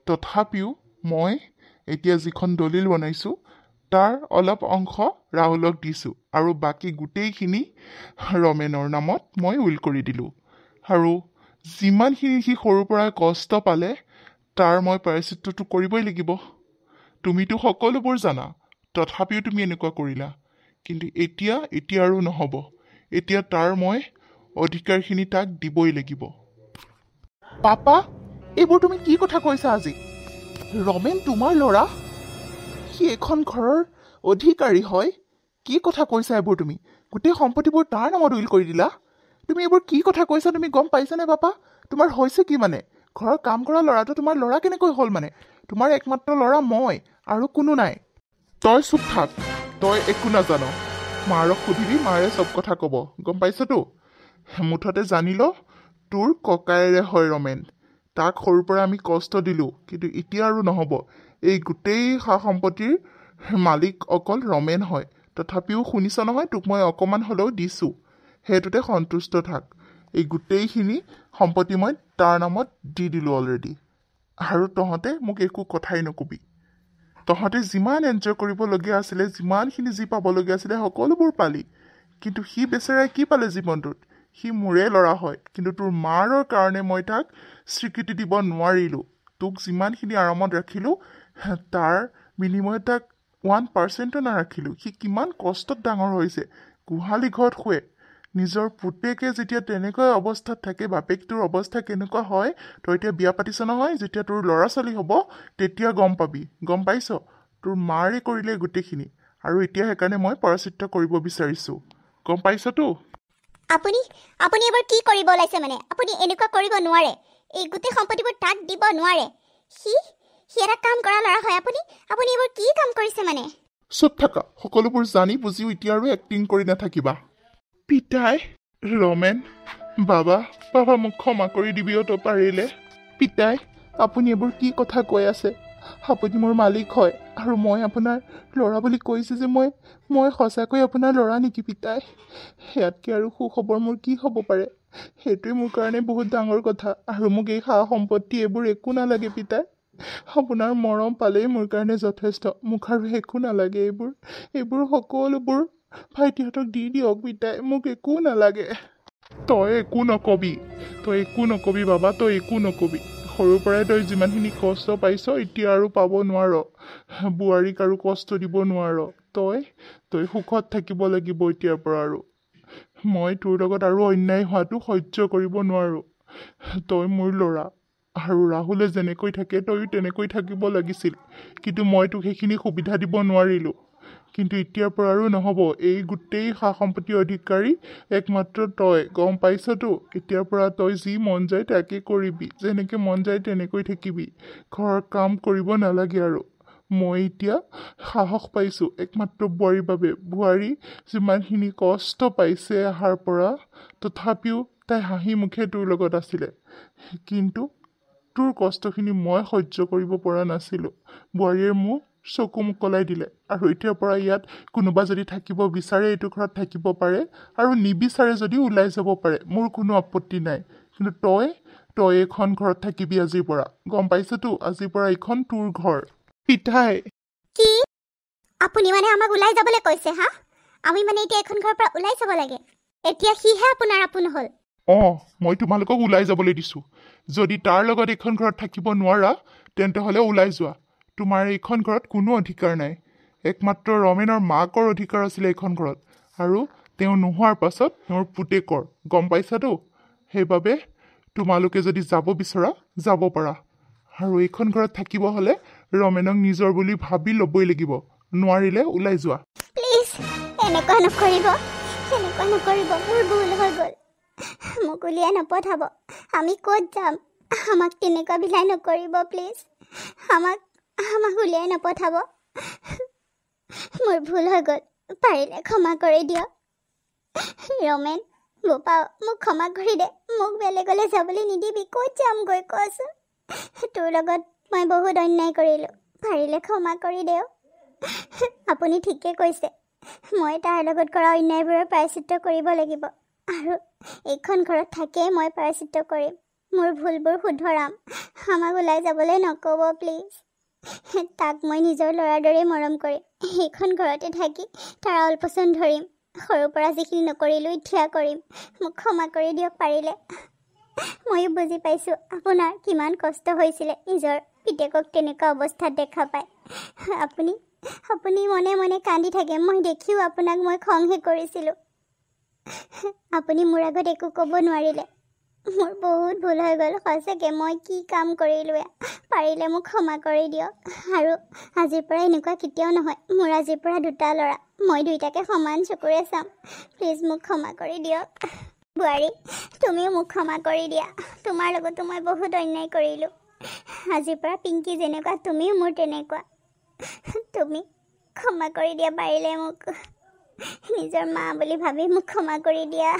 তথাপিও মই এতিয়া যিখন দলিল বনাইছোঁ তাৰ অলপ অংশ ৰাহুলক দিছোঁ, আৰু বাকী গোটেইখিনি ৰমেনৰ নামত মই উইল কৰি দিলোঁ। আৰু যিমানখিনি সি সৰুৰ পৰাই কষ্ট পালে তাৰ মই প্ৰায়শ্চিত্তটো কৰিবই লাগিব। তুমিতো সকলোবোৰ জানা, তথাপিও তুমি এনেকুৱা কৰিলা। কিন্তু এতিয়া আৰু নহ'ব। এতিয়া তাৰ মই অধিকাৰখিনি তাক দিবই লাগিব। পাপা, এইবোৰ তুমি কি কথা কৈছা আজি? ৰমেন তোমাৰ ল'ৰা, সি এখন ঘৰৰ অধিকাৰী হয়। কি কথা কৈছা এইবোৰ তুমি? গোটেই সম্পত্তিবোৰ তাৰ নামত উইল কৰি দিলা? তুমি এইবোৰ কি কথা কৈছা তুমি গম পাইছানে পাপা? তোমাৰ হৈছে কি মানে? ঘৰৰ কাম কৰা ল'ৰাটো তোমাৰ ল'ৰা কেনেকৈ হ'ল মানে? তোমাৰ একমাত্ৰ ল'ৰা মই, আৰু কোনো নাই। তই চুপ থাক, তই একো নাজান। মাৰক সুধিবি, মাৰে চব কথা ক'ব, গম পাইছতো? মুঠতে জানি ল, তোৰ ককায়েৰে হয় ৰমেন। তাক সৰুৰ পৰা আমি কষ্ট দিলোঁ, কিন্তু এতিয়া আৰু নহ'ব। এই গোটেই সা সম্পত্তিৰ মালিক অকল ৰমেন হয়। তথাপিও শুনিছ নহয়, তোক মই অকণমান হ'লেও দিছোঁ, সেইটোতে সন্তুষ্ট থাক। এই গোটেইখিনি সম্পত্তি মই তাৰ নামত দি দিলোঁ অলৰেডি। আৰু তহঁতে মোক একো কথাই নকবি। তহঁতে যিমান এনজয় কৰিবলগীয়া আছিলে, যিমানখিনি যি পাবলগীয়া আছিলে সকলোবোৰ পালি। কিন্তু সি বেচেৰাই কি পালে জীৱনটোত? সি মোৰে ল'ৰা হয়, কিন্তু তোৰ মাৰৰ কাৰণে মই তাক স্বীকৃতি দিব নোৱাৰিলোঁ। তোক যিমানখিনি আৰামত ৰাখিলোঁ তাৰ বিনিময়ত তাক 1% নাৰাখিলোঁ। সি কিমান কষ্টত ডাঙৰ হৈছে, গোহালি ঘৰত শুৱে। নিজৰ পুতেকে যেতিয়া তেনেকুৱা অৱস্থাত থাকে, বাপেকটোৰ অৱস্থা কেনেকুৱা হয়, তই এতিয়া বিয়া পাতিছ নহয়, যেতিয়া তোৰ ল'ৰা ছোৱালী হ'ব তেতিয়া গম পাবি, গম পাইছ? তোৰ মাৰে কৰিলে গোটেইখিনি, আৰু এতিয়া সেইকাৰণে মই পৰাচিত কৰিব বিচাৰিছোঁ, গম পাইছতো? আপুনি এইবোৰ কি কৰিব ওলাইছে মানে? আপুনি এনেকুৱা কৰিব নোৱাৰে। এই গোটেই সম্পত্তিবোৰ তাক দিব নোৱাৰে। সি এটা কাম কৰা ল'ৰা হয়। আপুনি এইবোৰ কি কাম কৰিছে মানে? চুপ থাকা, সকলোবোৰ জানি বুজিও এতিয়া আৰু এক্টিং কৰি নাথাকিবা। পিতাই, ৰমেন, বাবা মোক ক্ষমা কৰি দিবিও তো পাৰিলে। পিতাই, আপুনি এইবোৰ কি কথা কৈ আছে? আপুনি মোৰ মালিক হয়, আৰু মই আপোনাৰ ল'ৰা বুলি কৈছে যে মই সঁচাকৈ আপোনাৰ ল'ৰা নেকি পিতাই? ইয়াতকৈ আৰু সুখবৰ মোৰ কি হ'ব পাৰে? সেইটোৱে মোৰ কাৰণে বহুত ডাঙৰ কথা। আৰু মোক এই সা সম্পত্তি এইবোৰ একো নালাগে পিতাই। আপোনাৰ মৰম পালেই মোৰ কাৰণে যথেষ্ট। মোক আৰু একো নালাগে। এইবোৰ সকলোবোৰ ভাইটিহঁতক দি দিয়ক পিতাই, মোক একো নালাগে। তই একো নকবি বাবা, তই একো নকবি। সৰুৰ পৰাই তই যিমানখিনি কষ্ট পাইছ এতিয়া আৰু পাব নোৱাৰ। বোৱাৰীক আৰু কষ্ট দিব নোৱাৰ। তই সুখত থাকিব লাগিব এতিয়াৰ পৰা। আৰু মই তোৰ লগত আৰু অন্যায় হোৱাটো সহ্য কৰিব নোৱাৰোঁ। তই মোৰ ল'ৰা, আৰু ৰাহুলে যেনেকৈ থাকে তইও তেনেকৈ থাকিব লাগিছিল, কিন্তু মই তোক সেইখিনি সুবিধা দিব নোৱাৰিলোঁ। কিন্তু এতিয়াৰ পৰা আৰু নহ'ব। এই গোটেই সা সম্পত্তিৰ অধিকাৰী একমাত্ৰ তই, গম পাইছতো? এতিয়াৰ পৰা তই যি মন যায় তাকে কৰিবি, যেনেকৈ মন যায় তেনেকৈ থাকিবি। ঘৰৰ কাম কৰিব নালাগে। আৰু মই এতিয়া সাহস পাইছোঁ একমাত্ৰ বোৱাৰীৰ বাবে। বোৱাৰী যিমানখিনি কষ্ট পাইছে অহাৰ পৰা, তথাপিও তাই হাঁহি মুখে তোৰ লগত আছিলে, কিন্তু তোৰ কষ্টখিনি মই সহ্য কৰিব পৰা নাছিলোঁ। বোৱাৰীয়ে মোক চকু মোকলাই দিলে, আৰু এতিয়াৰ পৰা ইয়াত কোনোবা যদি থাকিব বিচাৰে এইটো ঘৰত থাকিব পাৰে, আৰু নিবিচাৰে যদি ওলাই যাব পাৰে, মোৰ কোনো আপত্তি নাই। কিন্তু তই এইখন ঘৰত থাকিবি আজিৰ পৰা, গম পাইছতো? আজিৰ পৰা এইখন তোৰ ঘৰ। পিতাই, কি আপুনি মানে আমাক ওলাই যাবলৈ কৈছে? হা, আমি মানে এতিয়া এখন ঘৰৰ পৰা ওলাই যাব লাগে? এতিয়া সিহে আপোনাৰ আপোন হ'ল? মই তোমালোকক ওলাই যাবলৈ দিছোঁ। যদি তাৰ লগত এইখন ঘৰত থাকিব নোৱাৰা তেন্তে হ'লে ওলাই যোৱা। তোমাৰ এইখন ঘৰত কোনো অধিকাৰ নাই। একমাত্ৰ ৰমেনৰ মাকৰ অধিকাৰ আছিলে এইখন ঘৰত, আৰু তেওঁ নোহোৱাৰ পাছত তেওঁৰ পুতেকৰ গম পাইছাতো সেইবাবে তোমালোকে যদি যাব বিচৰা যাব পাৰা আৰু এইখন ঘৰত থাকিব হ'লে ৰমেনক নিজৰ বুলি ভাবি ল'বই লাগিব নোৱাৰিলে ওলাই যোৱা প্লিজ এনেকুৱা নকৰিব মোৰ ভুল হৈ গ'ল মোক উলিয়াই নপঠাব আমি ক'ত যাম আমাক তেনেকুৱা বিলাই নকৰিব প্লিজ আমাক উলিয়াই নপঠাব মোৰ ভুল হৈ গ'ল পাৰিলে ক্ষমা কৰি দিয়ক ৰমেন বোপা মোক ক্ষমা কৰি দে মোক বেলেগলৈ যাবলৈ নিদিবি ক'ত যামগৈ কচোন তোৰ লগত মই বহুত অন্যায় কৰিলোঁ পাৰিলে ক্ষমা কৰি দেও আপুনি ঠিকে কৈছে মই তাৰ লগত কৰা অন্যায়বোৰৰ প্ৰায়শ্চিত্ত কৰিব লাগিব আৰু এইখন ঘৰত থাকিয়েই মই প্ৰায়শ্চিত্ত কৰিম মোৰ ভুলবোৰ শুধৰাম আমাক ওলাই যাবলৈ নক'ব প্লিজ তাক মই নিজৰ ল'ৰাৰ দৰেই মৰম কৰিম এইখন ঘৰতে থাকি তাৰ অলপচন ধৰিম সৰুৰ পৰা যিখিনি নকৰিলোঁ এতিয়া কৰিম মোক ক্ষমা কৰি দিয়ক পাৰিলে ময়ো বুজি পাইছোঁ আপোনাৰ কিমান কষ্ট হৈছিলে নিজৰ পিতেকক তেনেকুৱা অৱস্থাত দেখা পায় আপুনি মনে মনে কান্দি থাকে মই দেখিও আপোনাক মই খংহে কৰিছিলোঁ আপুনি মোৰ আগত একো ক'ব নোৱাৰিলে মোৰ বহুত ভুল হৈ গ'ল সঁচাকৈ মই কি কাম কৰিলোঁ পাৰিলে মোক ক্ষমা কৰি দিয়ক আৰু আজিৰ পৰা এনেকুৱা কেতিয়াও নহয় মোৰ আজিৰ পৰা দুটা ল'ৰা মই দুইটাকে সমান চকুৰে চাম প্লিজ মোক ক্ষমা কৰি দিয়ক বোৱাৰী তুমিও মোক ক্ষমা কৰি দিয়া তোমাৰ লগতো মই বহুত অন্যায় কৰিলোঁ আজিৰ পৰা পিংকি যেনেকুৱা তুমিও মোৰ তেনেকুৱা তুমি ক্ষমা কৰি দিয়া পাৰিলে মোক নিজৰ মা বুলি ভাবি মোক ক্ষমা কৰি দিয়া